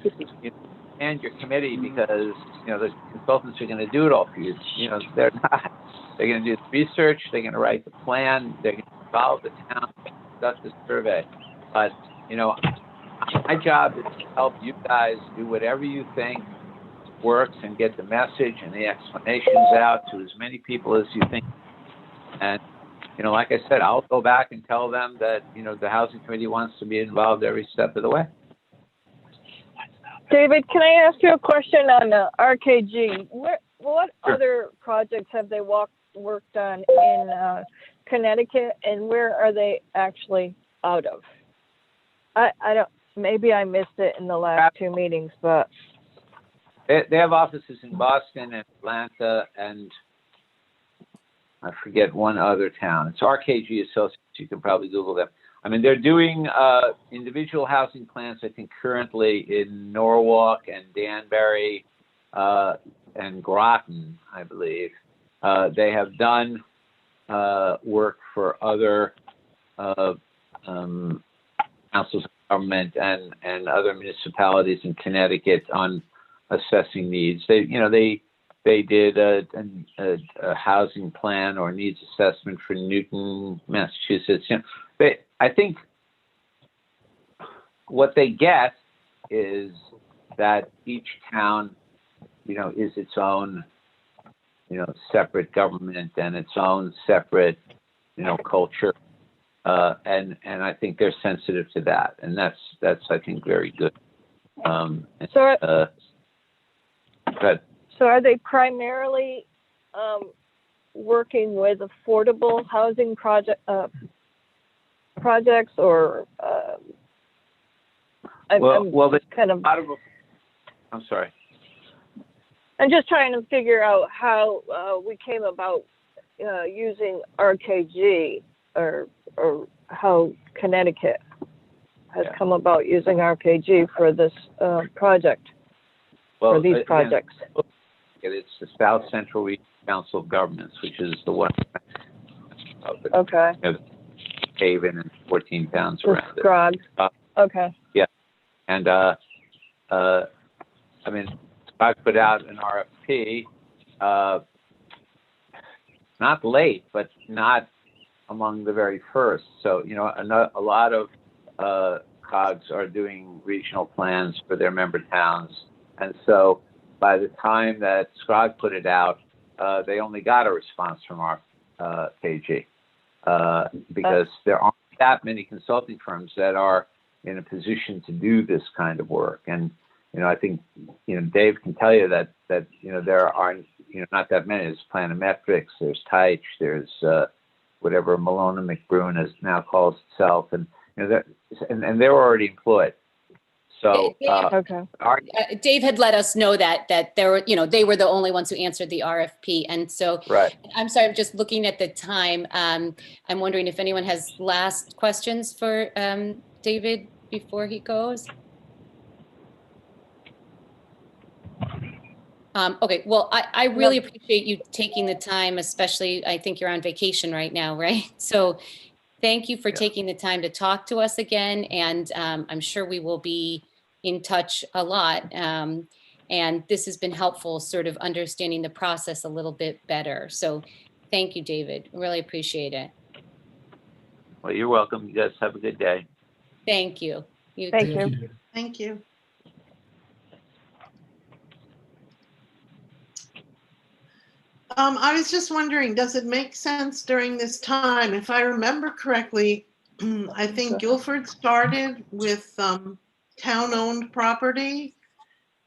and your committee, because, you know, the consultants are going to do it all for you. You know, they're not. They're going to do the research. They're going to write the plan. They're going to involve the town, conduct the survey. But, you know, my job is to help you guys do whatever you think works and get the message and the explanations out to as many people as you think. And, you know, like I said, I'll go back and tell them that, you know, the housing committee wants to be involved every step of the way. David, can I ask you a question on RKG? What Sure. other projects have they worked on in Connecticut, and where are they actually out of? I don't. Maybe I missed it in the last 2 meetings, but They have offices in Boston and Atlanta, and I forget one other town. It's RKG Associates. You can probably Google them. I mean, they're doing individual housing plans, I think, currently in Norwalk and Danbury and Groton, I believe. They have done work for other councils of government and other municipalities in Connecticut on assessing needs. They did a housing plan or needs assessment for Newton, Massachusetts. I think what they get is that each town, is its own, separate government and its own separate, culture. And I think they're sensitive to that. And that's I think, very good. So are they primarily working with affordable housing projects, or I'm sorry. I'm just trying to figure out how we came about using RKG, or how Connecticut has come about using RKG for this project, for these projects. It's the South Central Region Council of Governments, which is the one. Okay. Haven and 14 towns around it. Scrog. Okay. Yeah. And I put out an RFP, not late, but not among the very first. So, a lot of COGs are doing regional plans for their member towns. And so by the time that Scrog put it out, they only got a response from our KG, because there aren't that many consulting firms that are in a position to do this kind of work. And, I think, Dave can tell you that there are, not that many. There's Planometrics, there's Teich, there's whatever Malone and McBrune has now calls itself. And, and they're already employed. So Dave had let us know that there were, they were the only ones who answered the RFP. And so right. I'm sorry, I'm just looking at the time. I'm wondering if anyone has last questions for David before he goes. Okay, well, I really appreciate you taking the time, especially I think you're on vacation right now, right? So thank you for taking the time to talk to us again. And I'm sure we will be in touch a lot. And this has been helpful, sort of understanding the process a little bit better. So thank you, David. Really appreciate it. Well, you're welcome. You guys have a good day. Thank you. Thank you. Thank you. I was just wondering, does it make sense during this time? If I remember correctly, I think Guilford started with town-owned property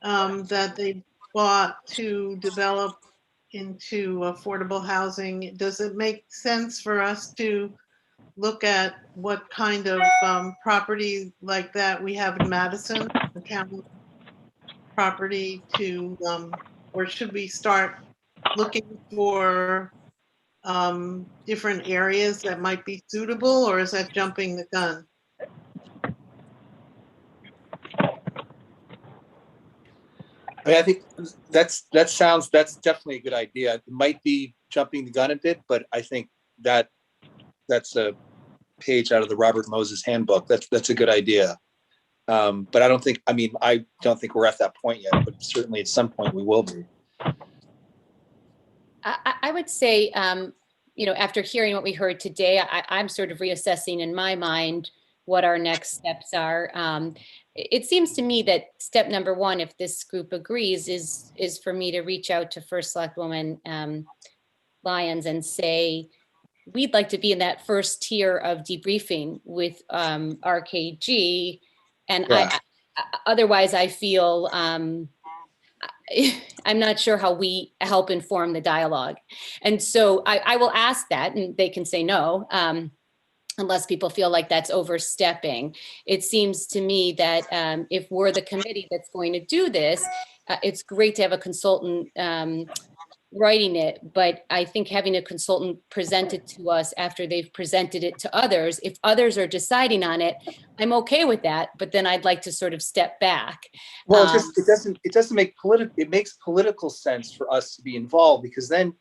that they bought to develop into affordable housing. Does it make sense for us to look at what kind of property like that we have in Madison, the town property, to, or should we start looking for different areas that might be suitable, or is that jumping the gun? I mean, I think that's definitely a good idea. It might be jumping the gun a bit, but I think that's a page out of the Robert Moses handbook. That's a good idea. But I don't think we're at that point yet, but certainly at some point we will be. I would say, after hearing what we heard today, I'm sort of reassessing in my mind what our next steps are. It seems to me that step number one, if this group agrees, is for me to reach out to First Selectwoman Lyons and say, we'd like to be in that first tier of debriefing with RKG. And otherwise, I feel I'm not sure how we help inform the dialogue. And so I will ask that, and they can say no, unless people feel like that's overstepping. It seems to me that if we're the committee that's going to do this, it's great to have a consultant writing it, but I think having a consultant present it to us after they've presented it to others, if others are deciding on it, I'm okay with that, but then I'd like to sort of step back. Well, it doesn't make it makes political sense for us to be involved, because then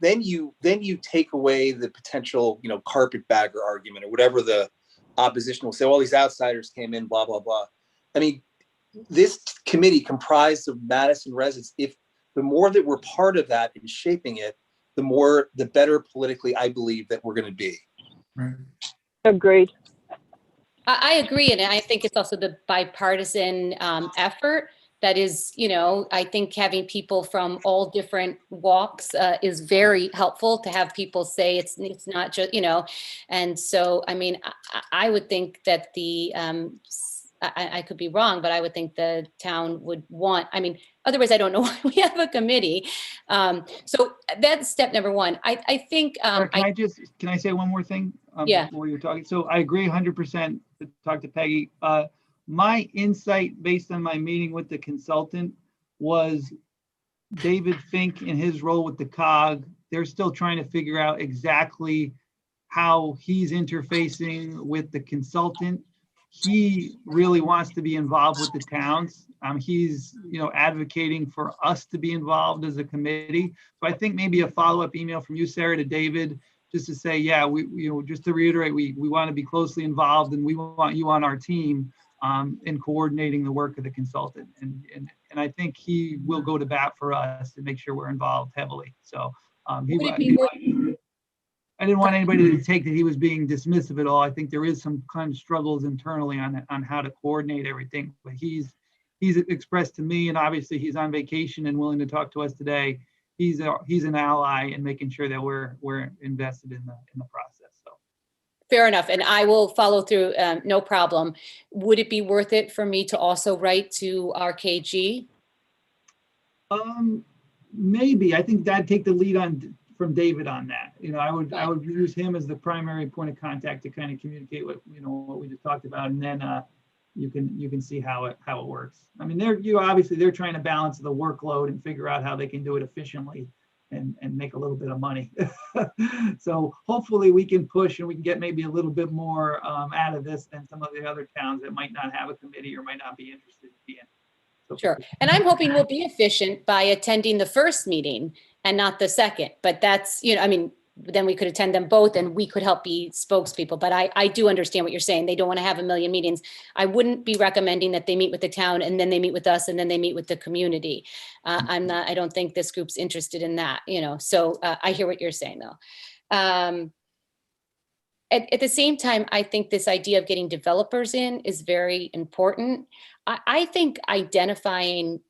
you take away the potential, carpetbagger argument or whatever the opposition will say. Well, these outsiders came in, blah, blah, blah. I mean, this committee comprised of Madison residents. If the more that we're part of that and shaping it, the better politically I believe that we're going to be. Right. Agreed. I agree. And I think it's also the bipartisan effort that is, I think having people from all different walks is very helpful to have people say it's not just, and so, I mean, I would think that I could be wrong, but I would think the town would want, otherwise I don't know why we have a committee. So that's step number one. I think. Can I say one more thing? Yeah. Before you're talking. So I agree 100% to talk to Peggy. My insight based on my meeting with the consultant was David Fink in his role with the COG. They're still trying to figure out exactly how he's interfacing with the consultant. He really wants to be involved with the towns. He's, advocating for us to be involved as a committee. So I think maybe a follow-up email from you, Sarah, to David, just to say, yeah, just to reiterate, we want to be closely involved and we want you on our team in coordinating the work of the consultant. And I think he will go to bat for us to make sure we're involved heavily. So I didn't want anybody to take that he was being dismissive at all. I think there is some kind of struggles internally on how to coordinate everything, but he's expressed to me, and obviously he's on vacation and willing to talk to us today. He's an ally in making sure that we're invested in the process. So fair enough, and I will follow through. No problem. Would it be worth it for me to also write to RKG? Maybe. I think that'd take the lead from David on that. I would use him as the primary point of contact to kind of communicate what we just talked about, and then you can see how it works. I mean, they're trying to balance the workload and figure out how they can do it efficiently and make a little bit of money. So hopefully we can push and we can get maybe a little bit more out of this than some of the other towns that might not have a committee or might not be interested in being. So, sure. And I'm hoping we'll be efficient by attending the first meeting and not the second. But that's, then we could attend them both and we could help be spokespeople. But I do understand what you're saying. They don't want to have a million meetings. I wouldn't be recommending that they meet with the town and then they meet with us and then they meet with the community. I don't think this group's interested in that, so I hear what you're saying though. At the same time, I think this idea of getting developers in is very important. I think identifying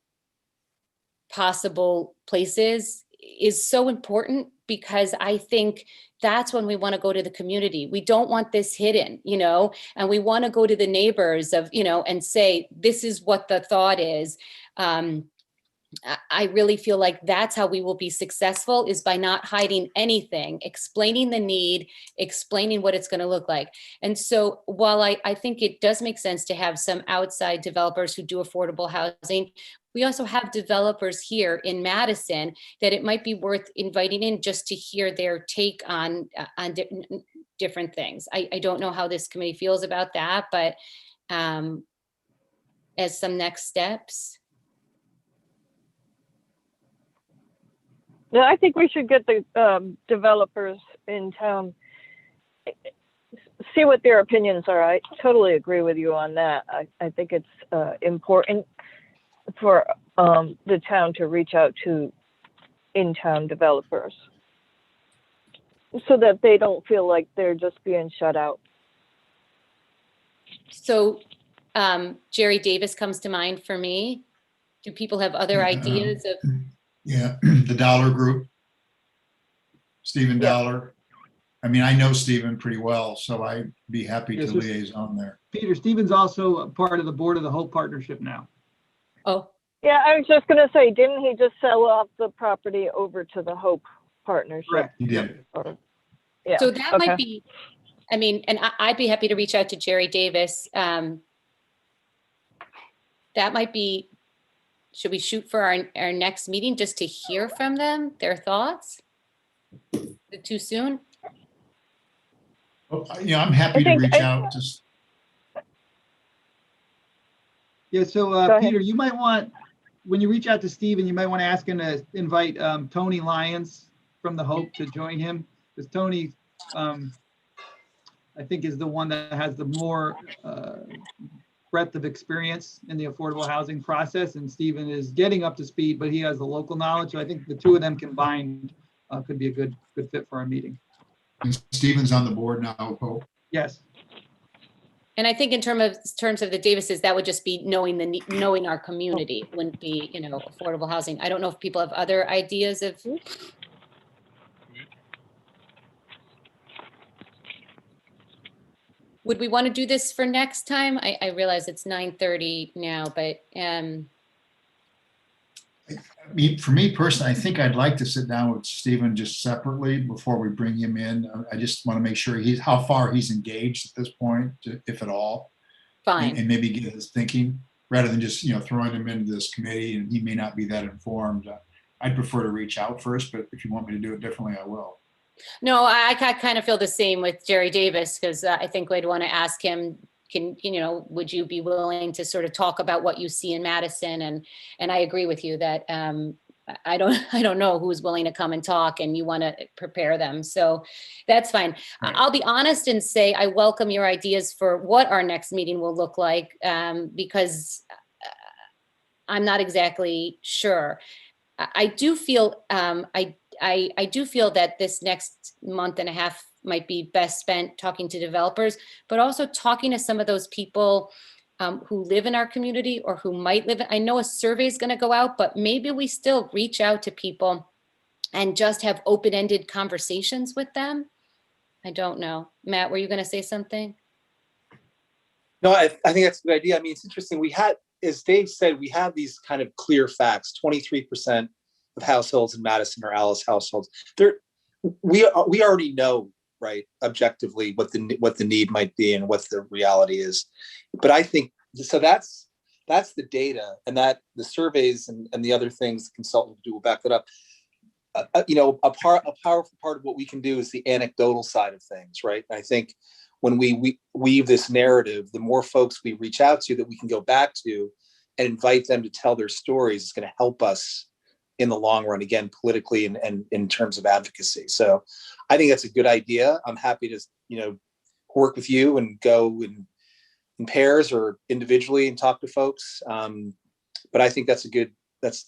possible places is so important because I think that's when we want to go to the community. We don't want this hidden, and we want to go to the neighbors and say, this is what the thought is. I really feel like that's how we will be successful, is by not hiding anything, explaining the need, explaining what it's going to look like. And so while I think it does make sense to have some outside developers who do affordable housing, we also have developers here in Madison that it might be worth inviting in just to hear their take on different things. I don't know how this committee feels about that, but as some next steps. Yeah, I think we should get the developers in town, see what their opinions are. I totally agree with you on that. I think it's important for the town to reach out to in-town developers so that they don't feel like they're just being shut out. So Jerry Davis comes to mind for me. Do people have other ideas of? Yeah, the Dollar Group, Stephen Dollar. I mean, I know Stephen pretty well, so I'd be happy to liaison there. Peter, Stephen's also a part of the board of the Hope Partnership now. Oh. Yeah, I was just going to say, didn't he just sell off the property over to the Hope Partnership? Correct. He did. Yeah. So that might be, and I'd be happy to reach out to Jerry Davis. That might be should we shoot for our next meeting just to hear from them, their thoughts? Is it too soon? Well, I'm happy to reach out. Just Yeah, so Go ahead. Peter, you might want, when you reach out to Stephen, you might want to ask him to invite Tony Lyons from the Hope to join him, because Tony, I think, is the one that has the more breadth of experience in the affordable housing process, and Stephen is getting up to speed, but he has the local knowledge. So I think the two of them combined could be a good fit for our meeting. and Stephen's on the board now. Hope. Yes. And I think in terms of the Davises, that would just be knowing our community, wouldn't be, affordable housing. I don't know if people have other ideas of. Would we want to do this for next time? I realize it's 9:30 now, but For me personally, I think I'd like to sit down with Stephen just separately before we bring him in. I just want to make sure how far he's engaged at this point, if at all. fine. And maybe get his thinking rather than just, throwing him into this committee and he may not be that informed. I'd prefer to reach out first, but if you want me to do it differently, I will. No, I kind of feel the same with Jerry Davis, because I think we'd want to ask him, would you be willing to sort of talk about what you see in Madison? And I agree with you that I don't know who's willing to come and talk, and you want to prepare them. So that's fine. Right. I'll be honest and say I welcome your ideas for what our next meeting will look like, because I'm not exactly sure. I do feel I do feel that this next month and a half might be best spent talking to developers, but also talking to some of those people who live in our community or who might live. I know a survey is going to go out, but maybe we still reach out to people and just have open-ended conversations with them. I don't know. Matt, were you going to say something? No, I think that's a good idea. I mean, it's interesting. We had, as Dave said, we have these kind of clear facts. 23% of households in Madison are Alice households. We already know, right, objectively what the need might be and what the reality is. But I think so. That's the data, and that the surveys and the other things the consultant will do will back that up. A powerful part of what we can do is the anecdotal side of things, right? And I think when we weave this narrative, the more folks we reach out to that we can go back to and invite them to tell their stories, it's going to help us in the long run, again, politically and in terms of advocacy. So I think that's a good idea. I'm happy to, work with you and go in pairs or individually and talk to folks. But I think that's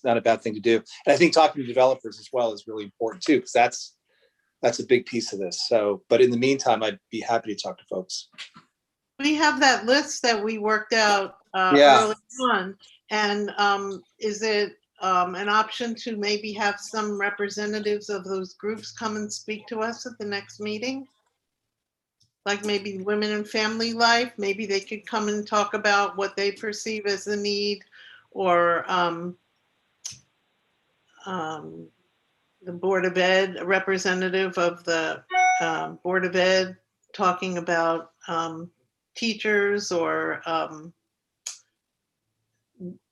not a bad thing to do. And I think talking to developers as well is really important too, because that's a big piece of this. So, but in the meantime, I'd be happy to talk to folks. We have that list that we worked out Yeah. early on. And is it an option to maybe have some representatives of those groups come and speak to us at the next meeting? Like maybe Women and Family Life, maybe they could come and talk about what they perceive as the need, or the Board of Ed, a representative of the Board of Ed talking about teachers or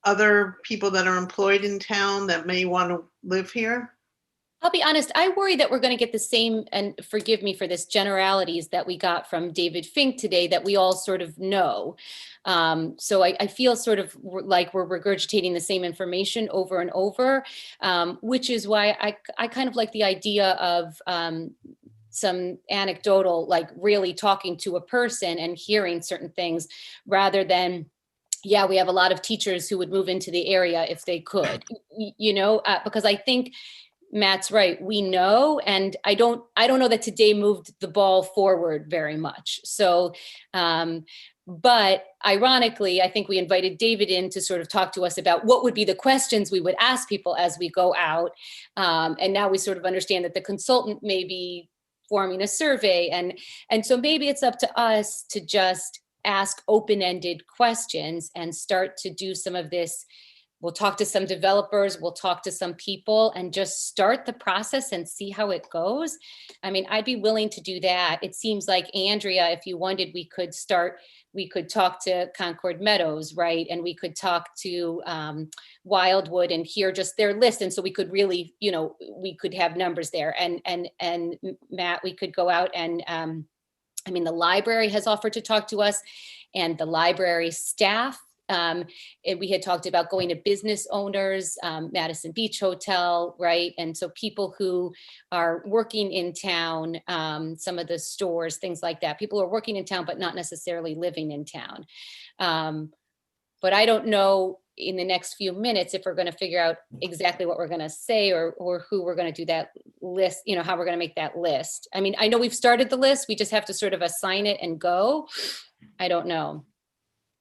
other people that are employed in town that may want to live here? I'll be honest, I worry that we're going to get the same, and forgive me for this, generalities that we got from David Fink today that we all sort of know. So I feel sort of like we're regurgitating the same information over and over, which is why I kind of like the idea of some anecdotal, like really talking to a person and hearing certain things rather than, yeah, we have a lot of teachers who would move into the area if they could, because I think Matt's right. We know, and I don't know that today moved the ball forward very much. So, but ironically, I think we invited David in to sort of talk to us about what would be the questions we would ask people as we go out. And now we sort of understand that the consultant may be forming a survey. And so maybe it's up to us to just ask open-ended questions and start to do some of this we'll talk to some developers, we'll talk to some people and just start the process and see how it goes. I mean, I'd be willing to do that. It seems like, Andrea, if you wanted, we could talk to Concord Meadows, right? And we could talk to Wildwood and hear just their list. And so we could really, we could have numbers there. And Matt, we could go out and, I mean, the library has offered to talk to us and the library staff. And we had talked about going to business owners, Madison Beach Hotel, right? And so people who are working in town, some of the stores, things like that. People who are working in town, but not necessarily living in town. But I don't know in the next few minutes if we're going to figure out exactly what we're going to say or who we're going to do that list, how we're going to make that list. I mean, I know we've started the list. We just have to sort of assign it and go. I don't know.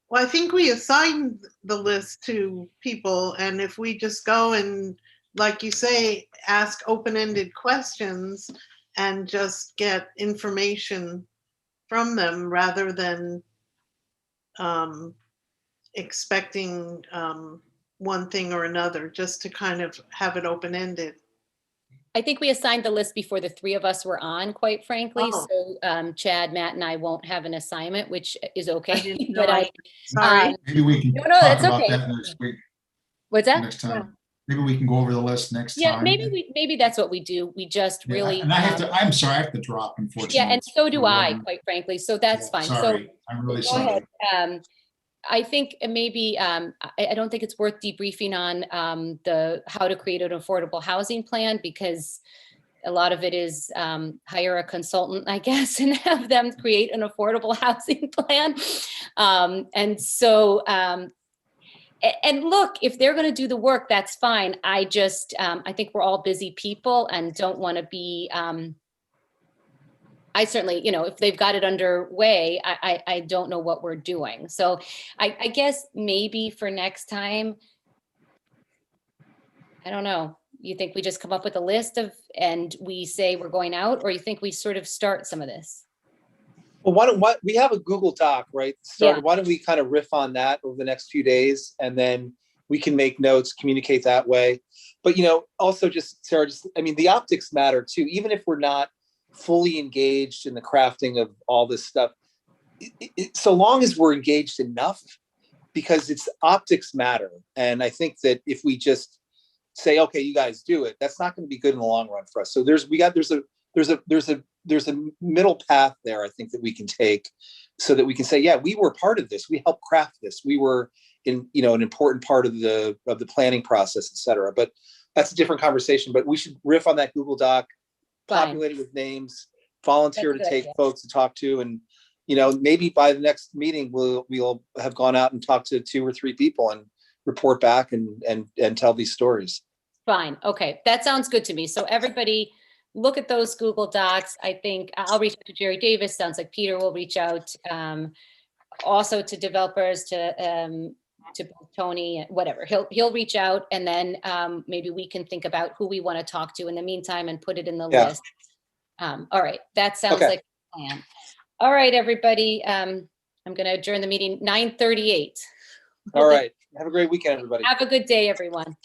Well, I think we assigned the list to people, and if we just go and, like you say, ask open-ended questions and just get information from them rather than expecting one thing or another, just to kind of have it open-ended. I think we assigned the list before the three of us were on, quite frankly. Oh. So Chad, Matt, and I won't have an assignment, which is okay. didn't But know. Sorry. Maybe we can No, talk that's about okay. that next week, What's that? next time. Maybe we can go over the list next Yeah, time. maybe that's what we do. We just Yeah, really. and I'm sorry, I have to drop, unfortunately. Yeah, and so do I, 11. quite frankly. So that's Yeah, fine. Sorry, So I'm really go sorry. ahead. I think maybe I don't think it's worth debriefing on the how to create an affordable housing plan, because a lot of it is hire a consultant, I guess, and have them create an affordable housing plan. And so, and look, if they're going to do the work, that's fine. I just, I think we're all busy people and don't want to be, I certainly, if they've got it underway, I don't know what we're doing. So I guess maybe for next time, I don't know. You think we just come up with a list and we say we're going out, or you think we sort of start some of this? Well, we have a Google Doc, right? Yeah. Why don't we kind of riff on that over the next few days, and then we can make notes, communicate that way. But, also just, Sarah, I mean, the optics matter too, even if we're not fully engaged in the crafting of all this stuff, so long as we're engaged enough, because it's optics matter. And I think that if we just say, okay, you guys do it, that's not going to be good in the long run for us. So there's a middle path there, I think, that we can take so that we can say, yeah, we were part of this. We helped craft this. We were in, an important part of the planning process, et cetera. But that's a different conversation. But we should riff on that Google Doc, populate it with names, volunteer to take folks to talk to. And, maybe by the next meeting, we'll have gone out and talked to 2 or 3 people and report back and tell these stories. Fine. Okay. That sounds good to me. So everybody look at those Google Docs. I think I'll reach out to Jerry Davis. Sounds like Peter will reach out also to developers, to Tony, whatever. He'll reach out, and then maybe we can think about who we want to talk to in the meantime and put it in the list. All right. That sounds like a plan. All right, everybody. I'm going to adjourn the meeting 9:38. All right. Have a great weekend, everybody. Have a good day, everyone.